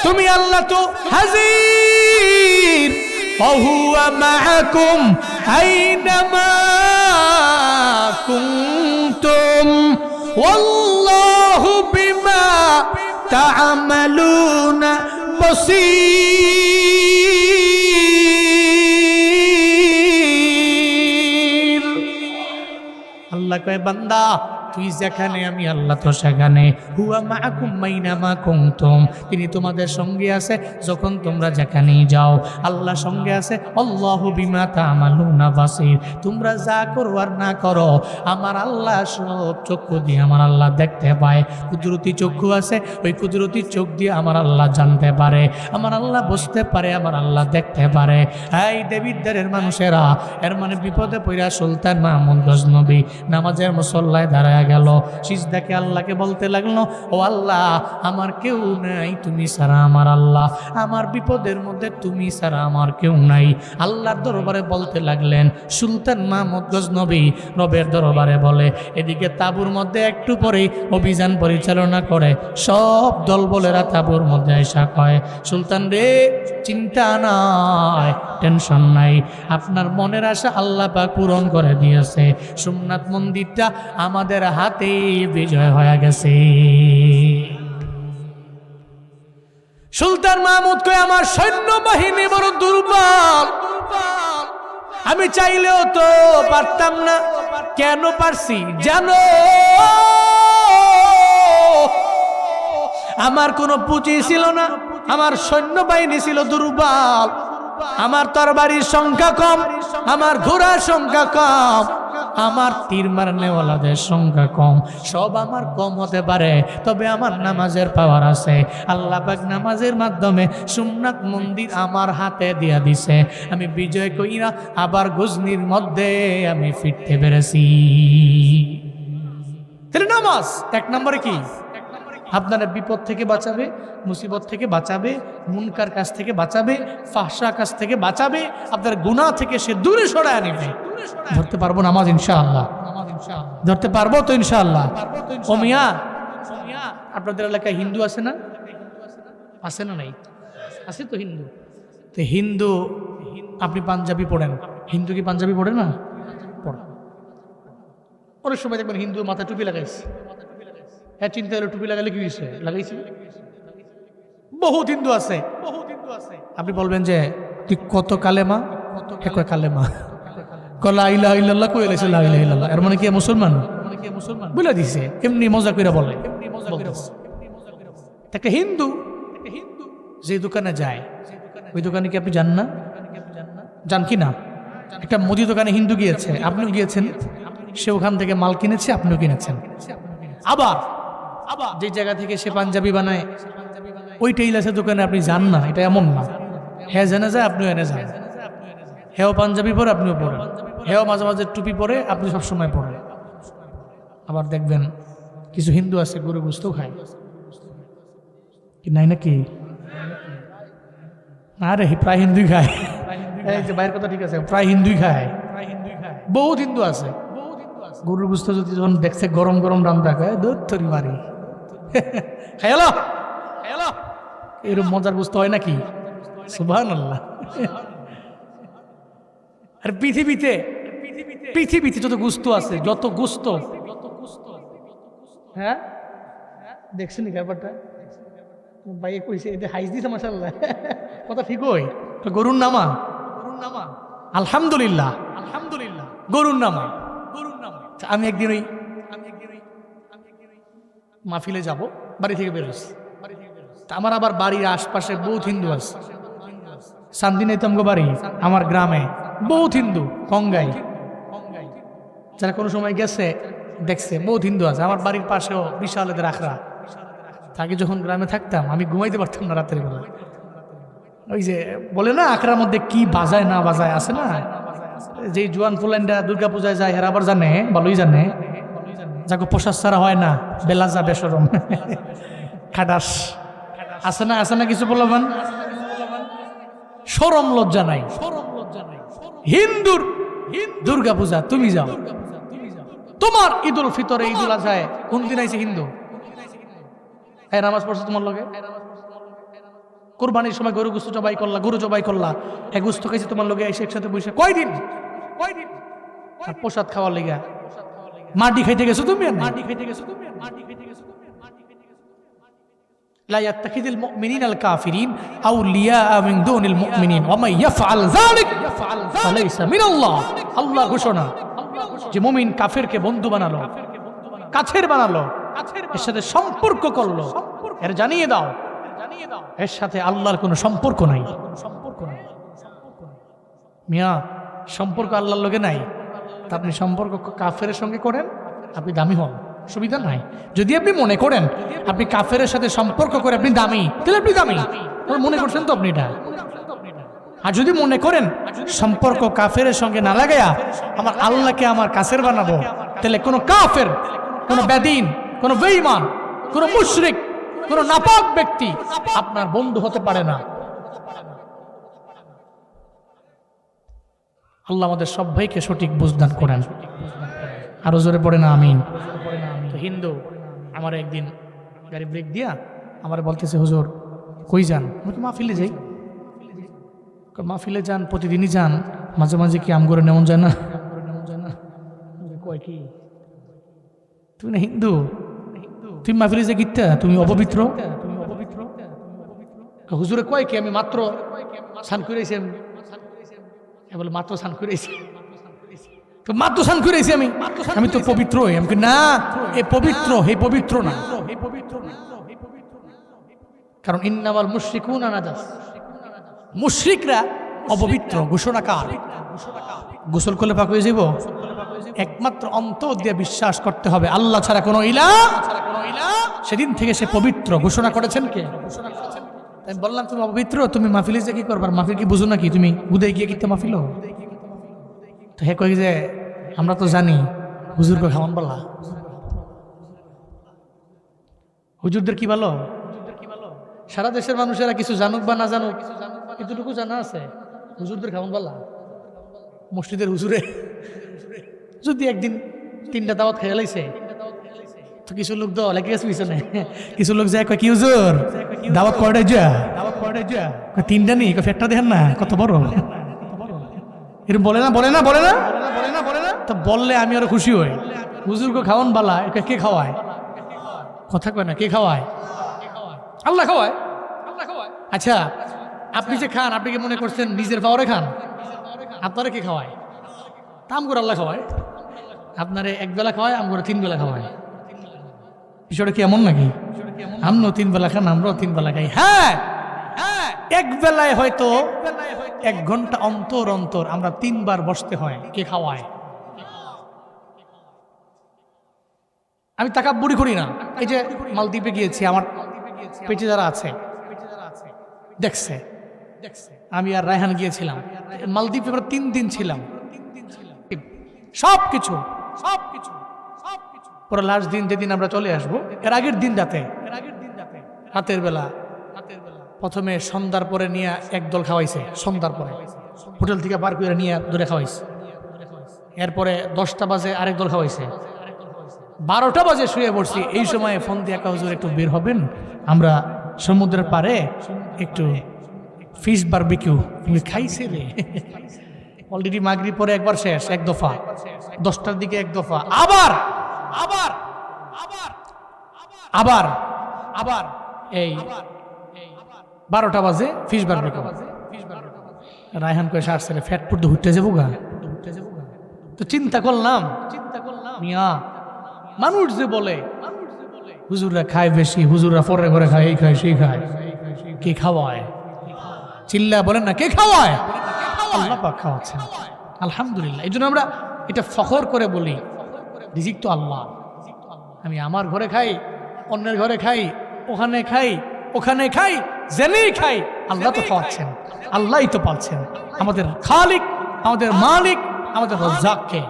[SPEAKER 1] তুমি আল্লাহ তো হাজির। ওহুয়া মাআকুম আইনামা কুনতুম ওয়াল্লাহু বিমা তা'মালুনা বসীর। আল্লাহ কয় বান্দা তুই যেখানে আমি আল্লাহ তো সেখানে। হুয়া মাআকুম মাইনামা কুনতুম, তিনি তোমাদের সঙ্গে আছে যখন তোমরা যেখানেই যাও। আল্লাহ সঙ্গে আছে। আল্লাহু বিমা তা'মালুনা বাসীর, তোমরা যা করো আর না করো আমার আল্লাহ সব চক্ষু দিয়ে আমার আল্লাহ দেখতে পায়। কুদরতি চক্ষু আছে, ওই কুদরতি চোখ দিয়ে আমার আল্লাহ জানতে পারে, আমার আল্লাহ বুঝতে পারে, আমার আল্লাহ দেখতে পারে। এই দেবিদ্বারের মানুষেরা, এর মানে বিপদে পড়া সুলতান মাহমুদ গজনবী নামাজের মুসল্লায় দাঁড়ায় গেল। সিজদাকে আল্লাহকে বলতে লাগলো, ও আল্লাহ আমার কেউ নাই তুমি ছাড়া আমার আল্লাহ, আমার বিপদের মধ্যে তুমি ছাড়া আমার কেউ নাই। আল্লাহর দরবারে বলতে লাগলেন। সুলতান মাহমুদ গজনবী রবের দরবারে বলে, এদিকে তাঁবুর মধ্যে একটু পরেই অভিযান পরিচালনা করে সব দলবলেরা তাঁবুর মধ্যে এসা কয়, সুলতান রে চিন্তা নাই, টেনশন নাই, আপনার মনের আশা আল্লাহ পাক পূরণ করে দিয়েছে। সোমনাথ মন্দিরটা আমাদের হাতে বিজয় হয়ে গেছে। সুলতান মাহমুদ কয় আমার সৈন্যবাহিনী বড় দুর্বল, আমি চাইলেও তো পারতাম না। কেন পারছি জানো? আমার কোনো পুঁজি ছিল না, আমার সৈন্যবাহিনী ছিল দুর্বল, আমার তরবারির সংখ্যা কম, আমার ঘোড়ার সংখ্যা কম, আমার তীর মারনেওয়ালাদের সংখ্যা কম, সব আমার কম হতে পারে, তবে আমার নামাজের পাওয়ার আছে। আল্লাহ পাক নামাজের মাধ্যমে সোমনাথ মন্দির আমার হাতে দিয়া দিছে। আমি বিজয় কইরা আবার গজনির মধ্যে আমি ফিরতে পেরেছি। তাহলে নামাজ এক নম্বরে কি? আপনারা বিপদ থেকে বাঁচাবে, মুসিবত থেকে বাঁচাবে, মুনকার কাছ থেকে বাঁচাবে, ফাহশা কাছ থেকে বাঁচাবে, আপনার গুনাহ থেকে সে দূরে সরায় আনবে। ধরতে পারবো নামাজ ইনশাআল্লাহ? ধরতে পারবো তো ইনশাআল্লাহ? ও মিয়া, আপনাদের এলাকায় হিন্দু আছে না? আছে না? নাই আছে তো হিন্দু। তো হিন্দু আপনি পাঞ্জাবি পড়েন, হিন্দু কি পাঞ্জাবি পড়ে না? পড়ে। অনেক সময় দেখবেন হিন্দু মাথায় টুপি লাগাইছে। হ্যাঁ, চিন্তা হলো টুপি লাগালে কি হয়েছে? লাগাইছি। বহুত হিন্দু আছে। আপনি বলবেন যে তুই কত কালেমা? কয় কালেমা? লা ইলাহা ইল্লাল্লাহ কই লাইছে, লা ইলাহা ইল্লাল্লাহ। এর মানে কি মুসলমান? বলে দিছে, এমনি মজা কইরা বলে। একটা হিন্দু যে দোকানে যায়, ওই দোকানে কি আপনি যান না? যান কি না? একটা মুদি দোকানে হিন্দু গিয়েছে, আপনিও গিয়েছেন, সে ওখান থেকে মাল কিনেছে, আপনিও কিনেছেন। আবার যে জায়গা থেকে সে পাঞ্জাবি বানায় ওই টেইলার্সের দোকানে আপনি যান না, এটা এমন না। হ্যাঁ জেনে যায়, আপনিও এনে যান। হেও পাঞ্জাবি পরে, আপনিও পরেন। হেও মাঝে মাঝে টুপি পরে, আপনি সবসময় পরেন। আবার দেখবেন কিছু হিন্দু আছে গরু গোশতও খায় কি নাই নাকি? আরে প্রায় হিন্দুই খায়। এই যে বাইরের কথা ঠিক আছে, প্রায় হিন্দুই খায়। বহুত হিন্দু আছে। গরুর গোশত যদি যখন দেখছে গরম গরম রান্না খায়, দুধ তরি মারি খাইলো এরকম মজার গোশত হয় নাকি? সুবহানাল্লাহ। আর পৃথিবীতে যত গোশত আছে, যত গোশত, হ্যাঁ দেখছেন ব্যাপারটা? ভাই কইছে এটা হাইজ দিছে মাশাআল্লাহ, কথা ঠিক হয়। গরুর নামা, আলহামদুলিল্লাহ, গরুর নামা। আমি একদিন ওই মাহফিলে যাব, বাড়ি থেকে বেরোচ্ছি। আমার আবার বাড়ির আশপাশে বহুত হিন্দু আছে। শান্তিনিকেতন বাড়ি, আমার গ্রামে বহুত হিন্দু, কঙ্গাই। যারা কোনো সময় গেছে দেখছে বহুত হিন্দু আছে। আমার বাড়ির পাশেও বিশাল এদের আখড়া, আগে যখন গ্রামে থাকতাম আমি ঘুমাইতে পারতাম না রাতের বেলা। ওই যে বলে না আখড়ার মধ্যে কি বাজায় না বাজায় আছে না, যেই জোয়ান ফুলাইনটা দুর্গা পূজায় যায় এরা আবার জানে, ভালোই জানে, যাকে পোশাক ছাড়া হয় না, বেলা যা বেসরম খাটাস আছে না কিছু বলবেন, শরম লজ্জা নাই। হিন্দুর দুর্গা পূজা তুমি যাও, তোমার ঈদুল ফিতরে ঈদুল আজহায় কোন দিন আইছে হিন্দু? হ্যাঁ নামাজ পড়ছে তোমার লগে, কোরবানির সময় গরু জবাই করলা এক গোস্ত খাইছে তোমার লগে এসে একসাথে বসে কয়দিন আর প্রসাদ খাওয়ার লেগা মাটি খাইতে গেছো তুমি, لا يتخذ المؤمنين الكافرين أولياء من دون المؤمنين ومن يفعل ذلك فليس من الله। আল্লাহ ঘোষণা যে মুমিন কাফেরকে বন্ধু বানালো, কাছের বানালো, এর সাথে সম্পর্ক করলো, এর জানিয়ে দাও এর সাথে আল্লাহর কোনো সম্পর্ক নাই। মিয়া সম্পর্ক আল্লাহর লগে নাই, তা আপনি সম্পর্ক কাফের সঙ্গে করেন, আপনি দামি হন, সুবিধা নাই। যদি আপনি মনে করেন আপনি কাফের সাথে সম্পর্ক করে আপনি দামি, তাহলে আপনি দামি মনে করছেন তো আপনি এটা। আর যদি মনে করেন সম্পর্ক কাফের সঙ্গে না লাগাইয়া আমার আল্লাহকে আমার কাছের বানাবো, তাহলে কোনো কাফের, কোনো বেদিন, কোনো বেঈমান, কোনো মুশরিক, কোনো নাপাক ব্যক্তি আপনার বন্ধু হতে পারে না। আল্লাহ আমাদের সবাইকে সঠিক বুঝদান করেন, আরো জোরে পড়ে না আমিন। তো হিন্দু আমার একদিন গাড়ি ব্রেক দিয়া আমার বলতেছে হুজুর কই যান? মাহফিলে যাই। মাহফিলে যান, প্রতিদিনই যান, মাঝে মাঝে কি আম করে নেমন যায় না? কয় কি তুমি না হিন্দু, তুমি মাহফিলে যে গীতা তুমি অপবিত্র। হুজুরে কয় কি আমি মাত্র স্নান করেছি, বলে মাত্র স্নান করেছি, তো মাত্র স্নান করেছি আমি তো পবিত্র। আমি না, এ পবিত্র, হে পবিত্র না, কারণ ইন্নামাল মুশরিকুনা নাজাস, মুশরিকরা অপবিত্র ঘোষণাকার। গোসল করলে পাক হয়ে যাব? একমাত্র অন্তর দিয়ে বিশ্বাস করতে হবে আল্লাহ ছাড়া কোনো ইলাহ। সেদিন থেকে সে পবিত্র ঘোষণা করেছেন কে? আমি বললাম তুমি অপবিত্র, তুমি মাহফিলে যে কি করবার? মাহফিল কি বুঝো নাকি? তুমি উদয় গিয়ে কিতে মাহফিল? তো হে কই যে আমরা তো জানি হুজুরকে খাওয়ান বলা। হুজুরদের কি ভালো? সারা দেশের মানুষেরা কিছু জানুক বা না জানুক, এতটুকু জানা আছে হুজুরদের খাওয়ান বলা। মসজিদের হুজুরে যদি একদিন 3টা দাওয়াত খেয়ে লাইছে, তো কিছু লোক তো লেগে গেছে পিছনে, কিছু লোক যায় কয় কি হুজুর দাওয়াত কয়টা যা? 3টা নেই, ফ্যাটটা দেখেন না কত বড়। এরকম বলে না তো বললে আমি আরো খুশি হই। হুজুরকে খাওয়ান বালা, কে খাওয়ায়? কথা কয় না, কে খাওয়ায়? আল্লাহ খাওয়ায়। আচ্ছা আপনি যে খান, আপনি কি মনে করছেন নিজের পাওয়ারে খান? আপনারা কে খাওয়ায়? তাম করে আল্লাহ খাওয়ায়। আপনারে 1 বেলা খাওয়ায়, আম করে 3 বেলা খাওয়ায়। বিষয়টা কি এমন নাকি? আমরাও 3 বেলা খান, আমরাও 3 বেলা খাই। হ্যাঁ, 1 বেলায় হয়তো 1 ঘন্টা অন্তর অন্তর আমরা 3 বার বসতে হয়। কে খাওয়ায়? আমি তাকাব্বুরি করি না। এই যে মালদ্বীপে গিয়েছি, আমার পেটে যারা আছে দেখছে, আমি আর রায়হান গিয়েছিলাম মালদ্বীপে, 3 দিন ছিলাম। সবকিছু পরে লাস্ট দিন যেদিন আমরা চলে আসবো, এর আগের দিন রাতের বেলা প্রথমে সন্ধ্যার পরে নিয়ে একদল খাওয়াইছে, সন্ধ্যার পরে হোটেল থেকে বার করে নিয়ে দূরে খাওয়াইছে। এরপরে 10টা বাজে আরেক দল খাওয়াইছে, 12টা বাজে শুয়ে পড়ছি। এই সময় ফোন দিয়ে হুজুর একটু বের হবেন, আমরা সমুদ্রের পারে একটু ফিশ বারবিকিউ। খাইছে রে অলরেডি মাগরিব পরে একবার শেষ, 1 দফা, 10টার দিকে 1 দফা, আবার এই 12টা বাজে ফিশ বারবিকিউ। রায়হান কয় সারছে রে, ফ্যাট পুট হুটতে যাবো গা। তো চিন্তা করলাম মিয়া, মানুষ যে বলে হুজুররা খায় বেশি, হুজুররা পরে ঘরে খায়, এই খায় সেই খায়, কে খাওয়ায়? চিল্লা বলেন না, কে খাওয়ায়? আল্লাহ পাক খাওয়াচ্ছেন, আলহামদুলিল্লাহ। এই জন্য আমরা এটা ফখর করে বলি, রিজিক তো আল্লাহ। আমি আমার ঘরে খাই, অন্যের ঘরে খাই, ওখানে খাই ওখানে খাই জেনেই খাই, আল্লাহ তো খাওয়াচ্ছেন, আল্লাহই তো পালছেন, আমাদের খালিক, আমাদের মালিক, আমাদের রাজ্জাককে।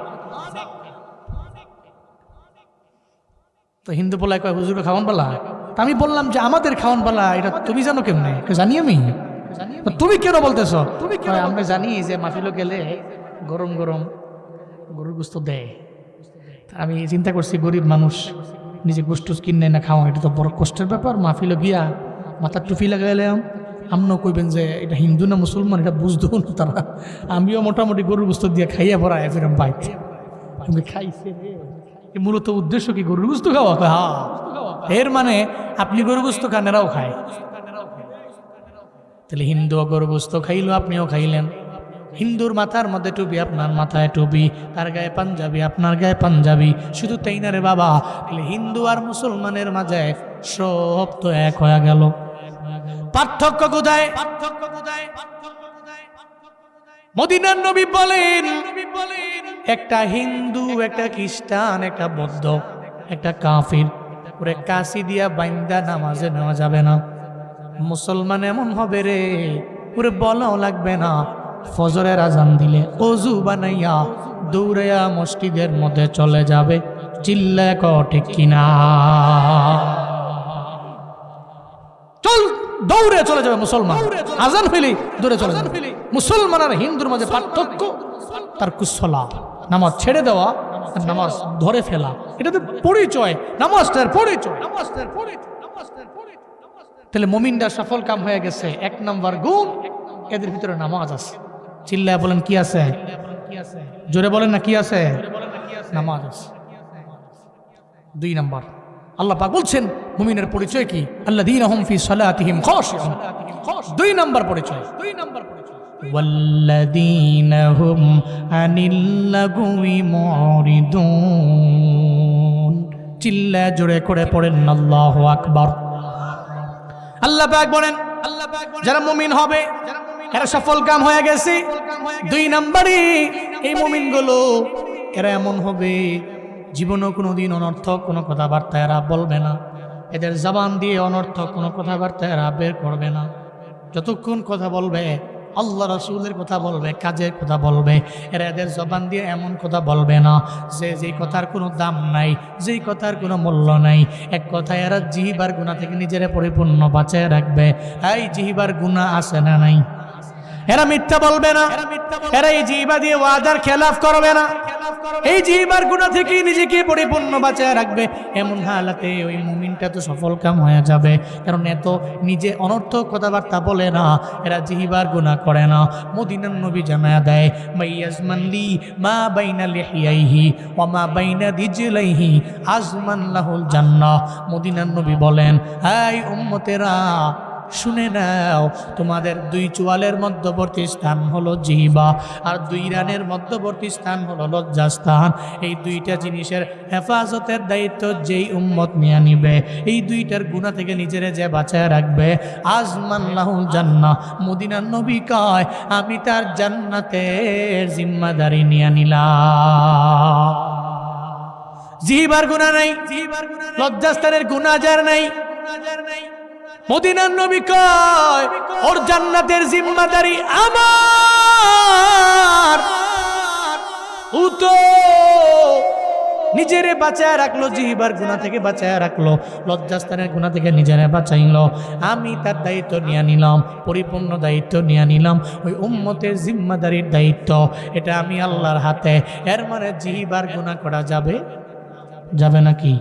[SPEAKER 1] তো হিন্দু বলায় কয় হুজুর খাওয়ান পালা, তা আমি বললাম যে আমাদের খাওয়ান পালা এটা তুমি জানো কেমনে, জানি আমি, তুমি কেন বলতেছ? আমরা জানি যে মাহফিলে গেলে গরম গরম গরুর গোস্ত দেয়। আমি চিন্তা করছি গরিব মানুষ নিজে গোস্ত কিনে না খাওয়া, এটা তো বড় কষ্টের ব্যাপার। মাহফিলে গিয়া মাথার টুপি লাগাইলাম, আমরাও কইবেন যে এটা হিন্দু না মুসলমান এটা বুঝতো না তারা। আমিও মোটামুটি গরুর গোস্ত দিয়ে খাইয়া পড়া ফেরাম বাইক খাইছে। মূলত উদ্দেশ্য কি গরুর গোস্ত খাওয়া? হ্যাঁ, এর মানে আপনি গরু গোস্ত খান, এরাও খায়। তাহলে হিন্দু গরু গোস্ত খাইলো, আপনিও খাইলেন। হিন্দুর মাথার মধ্যে টুপি, আপনার মাথায় টুপি, তার গায়ে পাঞ্জাবি, আপনার গায়ে পাঞ্জাবি। শুধু তাই না রে বাবা, তাহলে হিন্দু আর মুসলমানের মাঝে সব তো এক হয়ে গেল। পার্থক্য কোথায়? মদিনার নবী বলেন একটা হিন্দু, একটা খ্রিস্টান, একটা বৌদ্ধ, একটা কাফির ওরে কাশি দিয়া বাইন্দা নামাজে নেওয়া যাবে না। মুসলমান এমন হবে রে, ওরে বলাও লাগবে না, ফজরের আজান দিলে অজু বানাইয়া দৌড়াইয়া মসজিদের মধ্যে চলে যাবে। চিল্লায় কও ঠিক কিনা? চল দৌড়ে চলে যাবে মুসলমান, আজান হইলে দৌড়ে চলে যাবে। মুসলমান আর হিন্দুর মাঝে পার্থক্য তার কুসলা, নামাজ ছেড়ে দেওয়া আর নামাজ ধরে ফেলা, এটা তো পরিচয়, নামাজটার পরিচয়। তাহলে মুমিনরা সফল কাম হয়ে গেছে। 1 নম্বর গুণ, এদের ভিতরে নামাজ আছে। চিল্লায় বলেন কি আছে? জোরে বলেন না কি আছে? নামাজ আছে। 2 নম্বর আল্লাহ পাক বলছেন মুমিনের পরিচয় কি? আল্লাযীনা হুম ফি সালাতিহিম খাশিউন। 2 নম্বর পরিচয়, ওয়াল্লাযীনা হুম আনিল লাগwi মুরিদুন। চিল্লায় জোরে করে পড়েন আল্লাহু আকবার। আল্লাহ পাক বলেন যারা মুমিন হবে এরা সফল কাম হয়ে গেছে। 2 নম্বরে এই মুমিনগুলো এরা এমন হবে জীবনও কোনোদিন অনর্থক কোনো কথাবার্তা এরা বলবে না। এদের জবান দিয়ে অনর্থক কোনো কথাবার্তা এরা বের করবে না। যতক্ষণ কথা বলবে আল্লাহ রাসূলের কথা বলবে, কাজের কথা বলবে, এরা এদের জবান দিয়ে এমন কথা বলবে না যেই কথার কোনো দাম নাই, যেই কথার কোনো মূল্য নাই। এক কথায় এরা জিহ্বার গুনাহ থেকে নিজেরা পরিপূর্ণ বাঁচায় রাখবে। এই জিহ্বার গুনাহ আছে না নাই? এরা মিথ্যা বলবে না, এরা এই জিহ্বা দিয়ে ওয়াদার খেলাফ করবে না। এই জিহ্বার গুনাহ থেকে নিজেকে পরিপূর্ণ বাঁচায় রাখবে। এমন হালাতে ওই মুমিনটা তো সফল কাম হয়ে যাবে, কারণ এত নিজে অনর্থক কথাবার্তা বলে না, এরা জিহ্বার গুনাহ করে না। মদিনার নবী জানায়া দেয় মাইয়াজমানলি মা বাইনা লিহিয়াইহি ওয়া মা বাইনা দিজলাইহি আজমান লাহুল জান্নাহ। মদিনার নবী বলেন এই উম্মতেরা শুনে নাও, তোমাদের 2 চোয়ালের মধ্যবর্তী স্থান হলো জিহ্বা, আর 2 রানের মধ্যবর্তী স্থান হলো লজ্জাস্থান। এই 2টা জিনিসের হেফাজতের দায়িত্ব যেই উম্মত নিয়ে নিবে, এই 2টার গুনাহ থেকে নিজেরে যে বাঁচায় রাখবে, আজমান লাহুল জান্নাহ। মদিনার নবী কয় আমি তার জান্নাতের জিম্মাদারি নিয়ে নিলাম। জিহ্বার গুনাহ নাই, লজ্জাস্থানের গুনাহ যার নাই, মদিনার নবী কয় ওর জান্নাতের জিম্মাদারি আমার। ও তো নিজেরে বাঁচায় রাখলো, জিহ্বার গুনাহ থেকে বাঁচায় রাখলো, লজ্জাস্থানের গুনাহ থেকে নিজেরে বাঁচাইলো। আমি তার দায়িত্ব নিয়ে নিলাম, পরিপূর্ণ দায়িত্ব নিয়ে নিলাম। ওই উম্মতের জিম্মাদারির দায়িত্ব এটা আমি আল্লাহর হাতে। এর মানে জিহ্বার গুনাহ করা যাবে যাবে নাকি?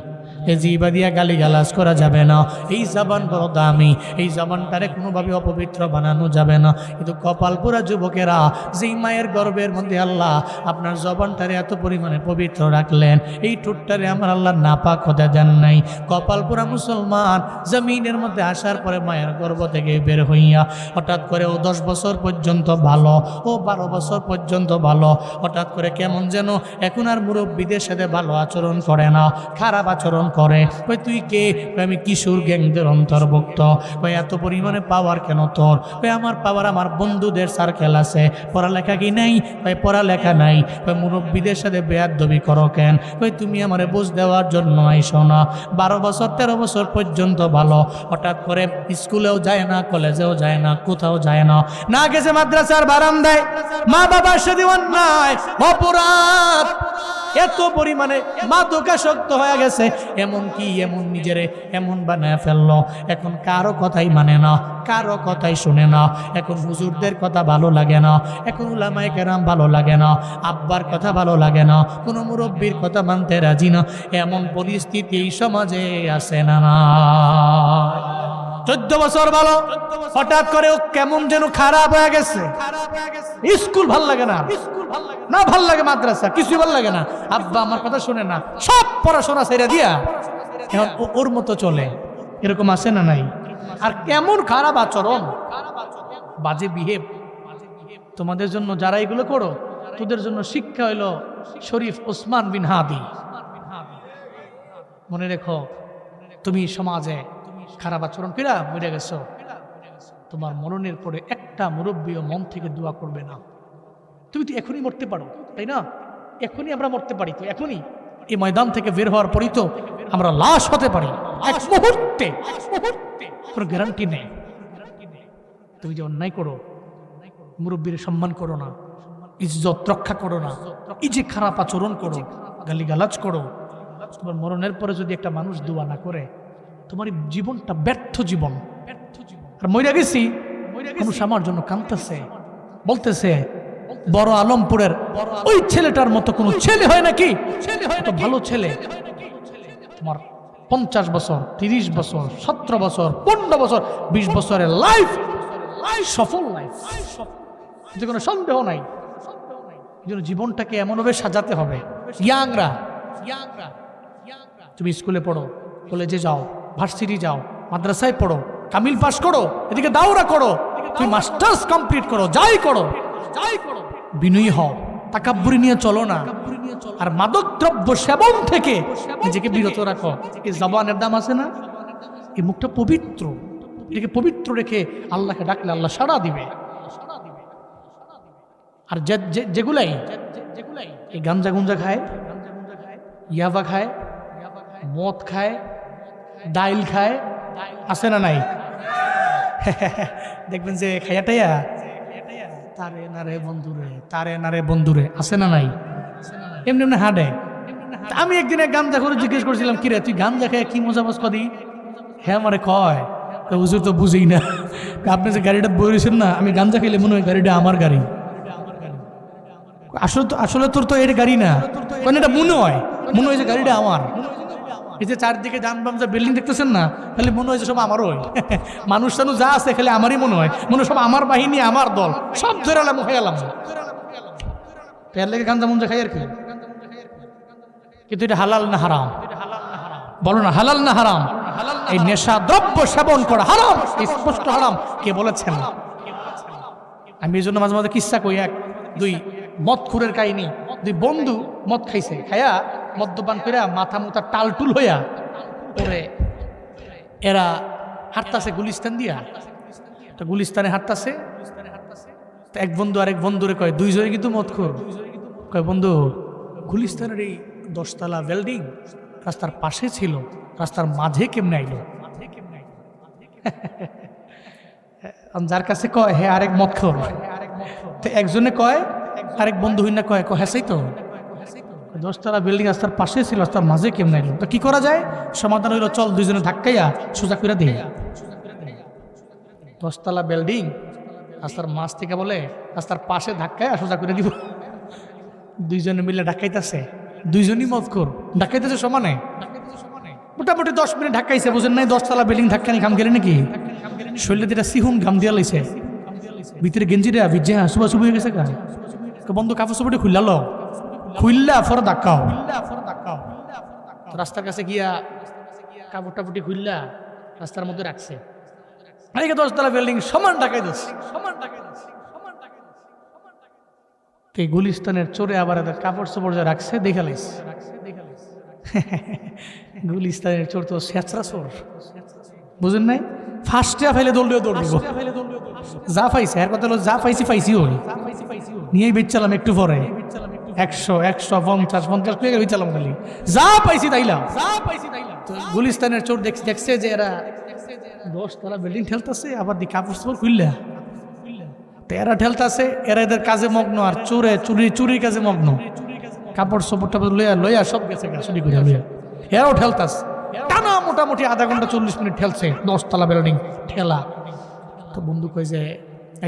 [SPEAKER 1] এই জিহ্বা দিয়া গালিগালাজ করা যাবে না। এই জবান বড় দামি, এই জবানটারে কোনোভাবে অপবিত্র বানানো যাবে না। কিন্তু কপালপুরা যুবকেরা, যেই মায়ের গর্ভের মধ্যে আল্লাহ আপনার জবানটারে এত পরিমাণে পবিত্র রাখলেন, এই ঠোঁটটারে আমার আল্লাহ নাপাক হতে দেন নাই। কপালপুরা মুসলমান জমিনের মধ্যে আসার পরে মায়ের গর্ভ থেকে বের হইয়া হঠাৎ করে ও 10 বছর পর্যন্ত ভালো, ও 12 বছর পর্যন্ত ভালো, হঠাৎ করে কেমন যেন এখন আর মুরব্বীদের সাথে ভালো আচরণ করে না, খারাপ আচরণ করে। কই তুই কে? আমি কিশোর গ্যাংদের অন্তর্ভুক্ত। কই এত পরিমাণে পাওয়ার কেন তোর? কই আমার পাওয়ার আমার বন্ধুদের সার্কেল আছে, পড়ালেখা কি নাই? কই পড়ালেখা নাই। কই মুরব্বীদের সাথে বেয়াদবি করো কেন? কই তুমি আমারে বুঝ দেওয়ার জন্য আইসো না। 12 বছর 13 বছর পর্যন্ত ভালো, হঠাৎ করে স্কুলেও যায় না, কলেজেও যায় না, কোথাও যায় না, না গেছে মাদ্রাসার বারান্দায়, মা বাবার সাথে অন্যায় অপরাধ, এত পরিমাণে মাদকাসক্ত হয়ে গেছে, এমনকি এমন নিজেরে এমন বানায় ফেললো, এখন কারো কথাই মানে না, কারো কথাই শুনে না, এখন হুজুরদের কথা ভালো লাগে না, এখন উলামায়ে কেরাম ভালো লাগে না, আব্বার কথা ভালো লাগে না, কোনো মুরব্বীর কথা মানতে রাজি না। এমন পরিস্থিতি এই সমাজে আছে না? না, 14 বছর ভালো, হঠাৎ করে ও কেমন যেন খারাপ হয়ে গেছে। স্কুল ভাল লাগে না, না ভাল লাগে মাদ্রাসা, কিছুই ভাল লাগে না, আব্বা আমার কথা শুনে না, সব পড়াশোনা ছেড়ে দিয়া এখন ওর মতো চলে। এরকম আছে না নাই? আর কেমন খারাপ আচরণ, বাজে বিহেভ। তোমাদের জন্য যারা এগুলো করো, তোদের জন্য শিক্ষা হইল শরীফ ওসমান বিন হাদি। মনে রেখো, তুমি সমাজে খারাপ আচরণ করে মরে গেছো, তোমার মরণের পরে একটা মুরব্বীও মন থেকে দোয়া করবে না। তুমি তো এখনই মরতে পারো, তাই না? এখনই আমরা মরতে পারি, তো এখনই এই ময়দান থেকে বের হওয়ার পরই তো আমরা লাশ হতে পারি, এক মুহূর্তে, কোনো গ্যারান্টি নেই। তুমি যে অন্যায় করো, মুরব্বীর সম্মান করো না, ইজ্জত রক্ষা করো না, এই যে খারাপ আচরণ করো, গালিগালাজ করো, তোমার মরণের পরে যদি একটা মানুষ দোয়া না করে, তোমার জীবনটা ব্যর্থ জীবন। আর মইরা গেছি, মানুষ আমার জন্য কাঁদতেছে, বলতেছে বড় আলমপুরের ওই ছেলেটার মতো কোনো ছেলে হয় নাকি? তো ভালো ছেলে, তোমার 50 বছর, 30 বছর, 17 বছর, 15 বছর, 20 বছরের লাইফ, সফল লাইফ, এতে কোনো সন্দেহ নাই। এই জন্য জীবনটাকে এমনভাবে সাজাতে হবে। ইয়াংরা, তুমি স্কুলে পড়ো, কলেজে যাও, ভার্সিটি যাও, মাদ্রাসায় পড়ো, কামিল পাস করো, এদিকে দাওরা করো, তুমি মাস্টার্স কমপ্লিট করো, যাই করো, বিনয়ী হও, তাকাব্বুরি নিয়ে চলো না। আর মাদক দ্রব্য সেবন থেকে নিজেকে বিরত রাখো। এই জবানের দাম আছে না? এই মুখটা পবিত্র, এটাকে পবিত্র রেখে আল্লাহকে ডাকলে আল্লাহ সাড়া দিবে। আর যেগুলাই এই গাঞ্জা গুঞ্জা খায়, ইয়াবা খায়, মদ খায়, ডাইল খায়, আছে না নাই? দেখবেন যে খাইয়াটাইয়া তারে না রে বন্ধুরে, তারে না রে বন্ধুরে, আছে না নাই? এমনি এমনি হাঁটে। আমি একদিন এক গাঞ্জা করে জিজ্ঞেস করছিলাম, কিরে তুই গাঞ্জা খায় কি মজা বস করি? হ্যাঁ আমারে কয়, হুজুর তো বুঝি না, আপনি যে গাড়িটা বইছেন না, আমি গাঞ্জা খেলে মনে হয় গাড়িটা আমার গাড়ি। আসলে তোর তো এর গাড়ি না, কারণ এটা মনে হয় যে গাড়িটা আমার। এই যে চারদিকে যানবাহন যা বিল্ডিং দেখতেছেন না, খালি মনে হয় যে সব আমারই। মানুষ টানুষ যা আছে খালি আমারই মনে হয় সব আমার বাহিনী, আমার দল, সব ধরে এলাম হয়ে এলাম। এর লেগে গাঞ্জা মুঞ্জা খাই আর কি। কিন্তু এটা হালাল না হারাম? বলো না, হালাল না হারাম? এই নেশা দ্রব্য সেবন করা হারাম, স্পষ্ট হারাম। কে বলেছেন? আমি এই জন্য মাঝে মাঝে কিস্সা কই, এক দুই মদখুরের কাহিনী। দুই বন্ধু মদ খাইছে, খাইয়া মদ্যপান কইরা মাথা মুথা টালটুল হইয়া পরে এরা হাঁটতাছে গুলিস্তান দিয়া। তো গুলিস্তানে হাঁটতাছে, এক বন্ধু আরেক বন্ধুরে কয়, দুইজনে কিন্তু মদখুর, কয় বন্ধু গুলিস্তানের এই 10 তলা বিল্ডিং রাস্তার পাশে ছিল, রাস্তার মাঝে কেমনে আইলো? যার কাছে কয় হ্যাঁ আরেক মদখুর, তো একজনে কয়, আরেক বন্ধু হইনা কয় হ্যাঁ তো 10 তলা বিল্ডিং রাস্তার পাশে ছিল, রাস্তার মাঝে কেমন আইলো? তো কি করা যায়? সমাধান হইলো, চল দুইজনে ধাক্কাইয়া সোজা করে দিই। 10 তলা বিল্ডিং রাস্তার মাঝ থেকে বলে রাস্তার পাশে ধাক্কাইয়া সোজা করে দিব। দুইজনে মিলে ধাক্কাইতেছে, দুইজনই মদখোর, ধাক্কাইতেছে সমানে। মোটামুটি 10 মিনিট ধাক্কাইছে, বুঝেন নাই? 10 তলা বিল্ডিং ধাক্কানি ঘাম গেলে নাকি শরীরে যেটা সিহুন ঘাম দিয়া লাইছে, ভিতরে গেঞ্জিটা ভিজে সুবা সুবি হয়ে গেছে। বন্ধু কাপড় চোপড়ে খুললালো, খুললা ফর ধাক্কাও। রাস্তার কাছে গিয়া কাপড় টাপড়ি খুললা রাস্তার মধ্যে রাখছে। 10 তলা বিল্ডিং সমান ঢাকাই দিচ্ছে। এই গুলিস্তানের চোরে আবার কাপড় চোপড় যা রাখছে দেখে লাইছে। গুলিস্তানের চোর তো ছেঁচড়া চোর, বুঝেন নাই? ফার্স্টে ফাইলে দৌড়িয়ে দৌড়ব, যা পাইছে এর কথা হলো যা পাইছি পাইছি ওই নিয়েই বেচলাম একটু পরে 100 150 প্লেয়ার বেচলাম খালি যা পাইছি তাইলাম। গুলিস্তানের চোর দেখছে যে এরা 10 তলা বিল্ডিং ঠেলতেছে, আবার দি কাপড় চোপড় খুললা এরা ঠেলতেছে, এরা এদের কাজে মগ্ন, আর চুরির কাজে মগ্ন। কাপড় চোপড় টাপড় লইয়া সব গেছে চুরি করে লইয়া, এরাও ঠেলতাছে টানা মোটামুটি আধা ঘন্টা 40 মিনিট ঠেলছে 10 তলা বিল্ডিং ঠেলা। তো বন্ধু কই যে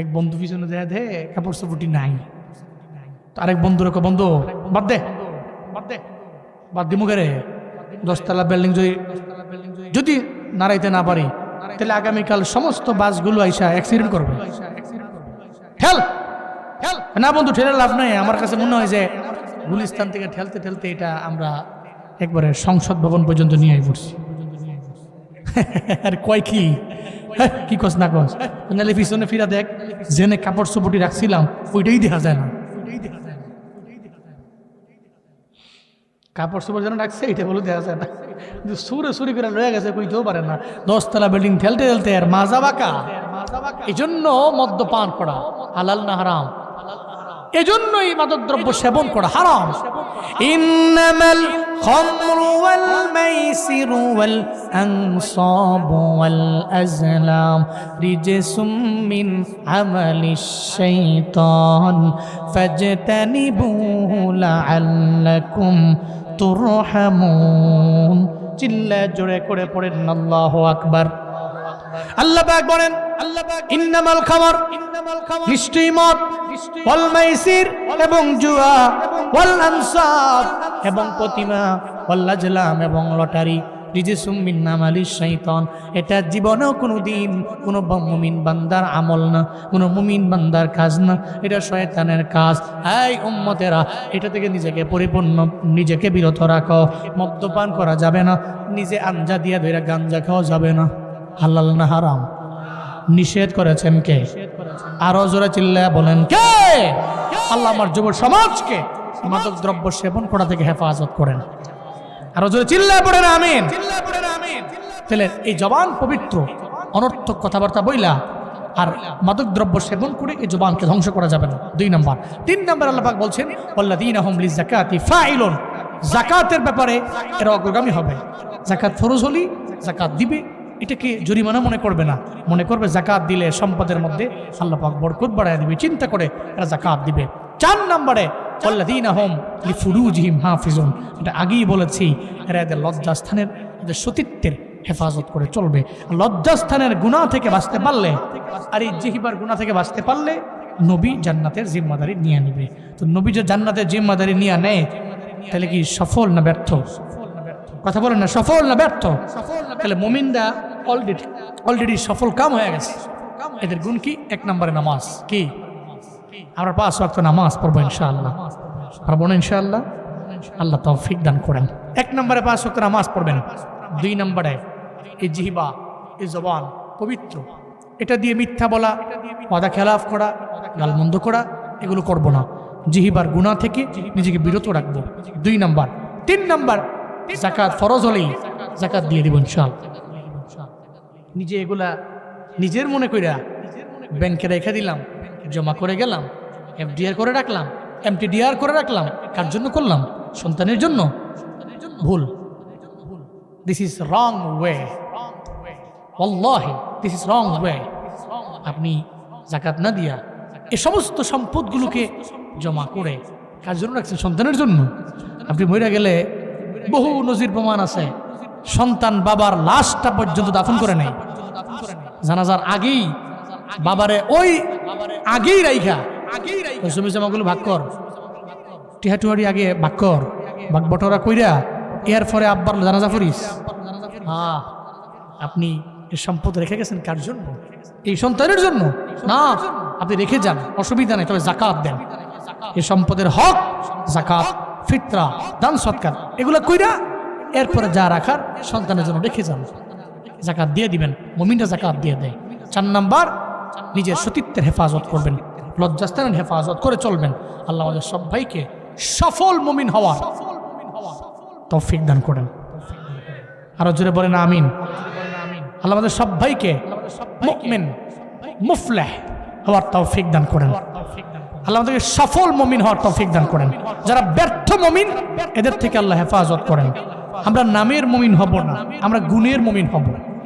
[SPEAKER 1] এক বন্ধু পিছনে যায় দে কাপড় চোপড়টি নাই, তো আরেক বন্ধুরে কো বন্ধু বাদ দে বাদ দি মুখে রে 10 তলা বিল্ডিং যদি নাড়াইতে না পারি তাহলে আগামীকাল সমস্ত বাসগুলো আইসা অ্যাক্সিডেন্ট করবে। ঠেল না বন্ধু, ঠেলে লাভ নাই। আমার কাছে মনে হয় যে গুলিস্তান থেকে ঠেলতে ঠেলতে এটা আমরা একবারে সংসদ ভবন পর্যন্ত নিয়ে পড়ছি। আর কয় কি কস না কস, নাহলে পিছনে ফিরা দেখ জেনে কাপড় চোপড়ি রাখছিলাম ওইটাই দেখা যায় না। কাপড় চোপড় যেন রাখছে এটা বলে দেখা যায় না, কিন্তু সুরি করে রয়ে গেছে কইতেও পারে না। 10 তলা বিল্ডিং ঠেলতে ঠেলতে আর মাজা বাঁকা। এই জন্য মদ্যপান করা হালাল না হারাম? এজন্যই মাদকদ্রব্য সেবন করা হারাম। ইন্নামাল খামরু ওয়াল মাইসিরু ওয়াল আনসাবু ওয়াল আজলাম রিজসুম মিন আমালিশ শাইতান ফাজতানিবুহু লাআল্লাকুম তুরহামুন। চিল্লা জোরে করে পড়েন আল্লাহু আকবার। আল্লাহ পাক বলেন ইন্নামাল খামর, নিশ্চয়ই মদ, ওয়াল মাইসির এবং জুয়া, ওয়াল আনসাব এবং প্রতিমা, ওয়াল আজলাম এবং লটারি, রিজসুম মিন আমালিশ শাইতান, এটা জীবনেও কোনোদিন কোনো মুমিন বান্দার আমল না, কোনো মুমিন বান্দার কাজ না, এটা শয়তানের কাজ। এই উম্মতেরা, এটা থেকে নিজেকে বিরত রাখো। মদ্যপান করা যাবে না, নিজে আঞ্জা দিয়া ধরে গাঞ্জা খাওয়া যাবে না। হালাল না হারাম? নিষেধ করেছেন কে? আরো জোরে চিল্লায়া বলেন কে? আল্লাহ আমার যুব সমাজকে মাদক দ্রব্য সেবন করা থেকে হেফাজত করেন। আরো জোরে চিল্লায়া পড়েন আমিন। তাহলে এই জবান পবিত্র, অনর্থক কথাবার্তা বইলা আর মাদক দ্রব্য সেবন করে এই জবানকে ধ্বংস করা যাবে না। 2 নাম্বার। 3 নাম্বার আল্লাহ পাক বলছেন ওয়াল্লাযীনা হুম লিযাকাতি ফাইলুন, যাকাতের ব্যাপারে এরা অগ্রগামী হবে। যাকাত ফরজ হলি যাকাত দিবে, এটাকে জরিমানা মনে করবে না, মনে করবে যাকাত দিলে সম্পদের মধ্যে আল্লাহ পাক বরকত বাড়ায় দিবে, চিন্তা করে এরা যাকাত দিবে। 4 নম্বরে ওয়াল্লাযীনা হুম লিফুরুজিহিম হাফিজুন, এটা আগেই বলেছি, এরা এদের লজ্জাস্থানের, এদের সতীত্বের হেফাজত করে চলবে। লজ্জাস্থানের গুনাহ থেকে বাঁচতে পারলে আর এই জিহ্বার গুনাহ থেকে বাঁচতে পারলে নবী জান্নাতের জিম্মাদারি নিয়ে নেবে। তো নবী যে জান্নাতের জিম্মাদারি নিয়ে নেয়, তাহলে কি সফল না ব্যর্থ? কথা বলেন না, সফল না ব্যর্থ? তাহলে মুমিনরা অলরেডি সফল কাম হয়ে গেছে। এদের গুণ কি? 1 নম্বরে নামাজ। কি আমরা 5 ওয়াক্ত নামাজ পড়বো ইনশাআল্লাহ, পারবো না ইনশাআল্লাহ? আল্লাহ তৌফিক দান করেন। 1 নম্বরে 5 ওয়াক্ত নামাজ পড়বেন। 2 নম্বরে এই জিহ্বা, এই জবান পবিত্র, এটা দিয়ে মিথ্যা বলা, ওয়াদা খেলাফ করা, গালমন্দ করা, এগুলো করবো না। জিহ্বার গুনাহ থেকে নিজেকে বিরত রাখবো। 2 নম্বর। 3 নম্বর, যাকাত ফরজ হলেই যাকাত দিয়ে দিব ইনশাআল্লাহ। নিজে এগুলা নিজের মনে কইরা ব্যাংকে রেখে দিলাম, জমা করে গেলাম, এফডিআর করে রাখলাম, এমটিডিআর করে রাখলাম, কার জন্য করলাম? সন্তানের জন্য। ভুল। দিস ইজ রং ওয়ে, ওয়াল্লাহি দিস ইজ রং ওয়ে। আপনি যাকাত না দিয়া এই সমস্ত সম্পদগুলোকে জমা করে কার জন্য রাখছেন? সন্তানের জন্য। আপনি মরে গেলে বহু নজির প্রমাণ আছে, সন্তান বাবার লাশটা পর্যন্ত দাফন করে নেই, জানাজার আগেই বাবারে ওই আগেই রাইখা জমি জমাগুলো ভাগ কর, টিহাটুহারি আগে ভাগ কর, ভাগ বটরা কইরা এর পরে আব্বার জানাজা করিস। আপনি এই সম্পদ রেখে গেছেন কার জন্য? এই সন্তানের জন্য না। আপনি রেখে যান, অসুবিধা নেই, তবে যাকাত দেন। এই সম্পদের হক যাকাত, ফিতরা, দান সৎকার এগুলো কইরা এরপরে যা রাখার সন্তানের জন্য রেখে যান, যাকাত দিয়ে দিবেন। মুমিনরা যাকাত দিয়ে দেয়। 4 নাম্বার, নিজের সতীত্বের হেফাজত করবেন, লজ্জাস্থানের হেফাজত করে চলবেন। আল্লাহ আমাদের সব ভাইকে সফল মুমিন হওয়ার তৌফিক দান করেন। আরো জোরে বলেন আমিন। আল্লাহ আমাদের সবাইকে মুমিন মুফলিহ হওয়ার তৌফিক দান করেন। আল্লাহ আমাদেরকে সফল মুমিন হওয়ার তৌফিক দান করেন। যারা ব্যর্থ মুমিন এদের থেকে আল্লাহ হেফাজত করেন। আমরা নামের মুমিন হব না, আমরা গুণের মুমিন হব।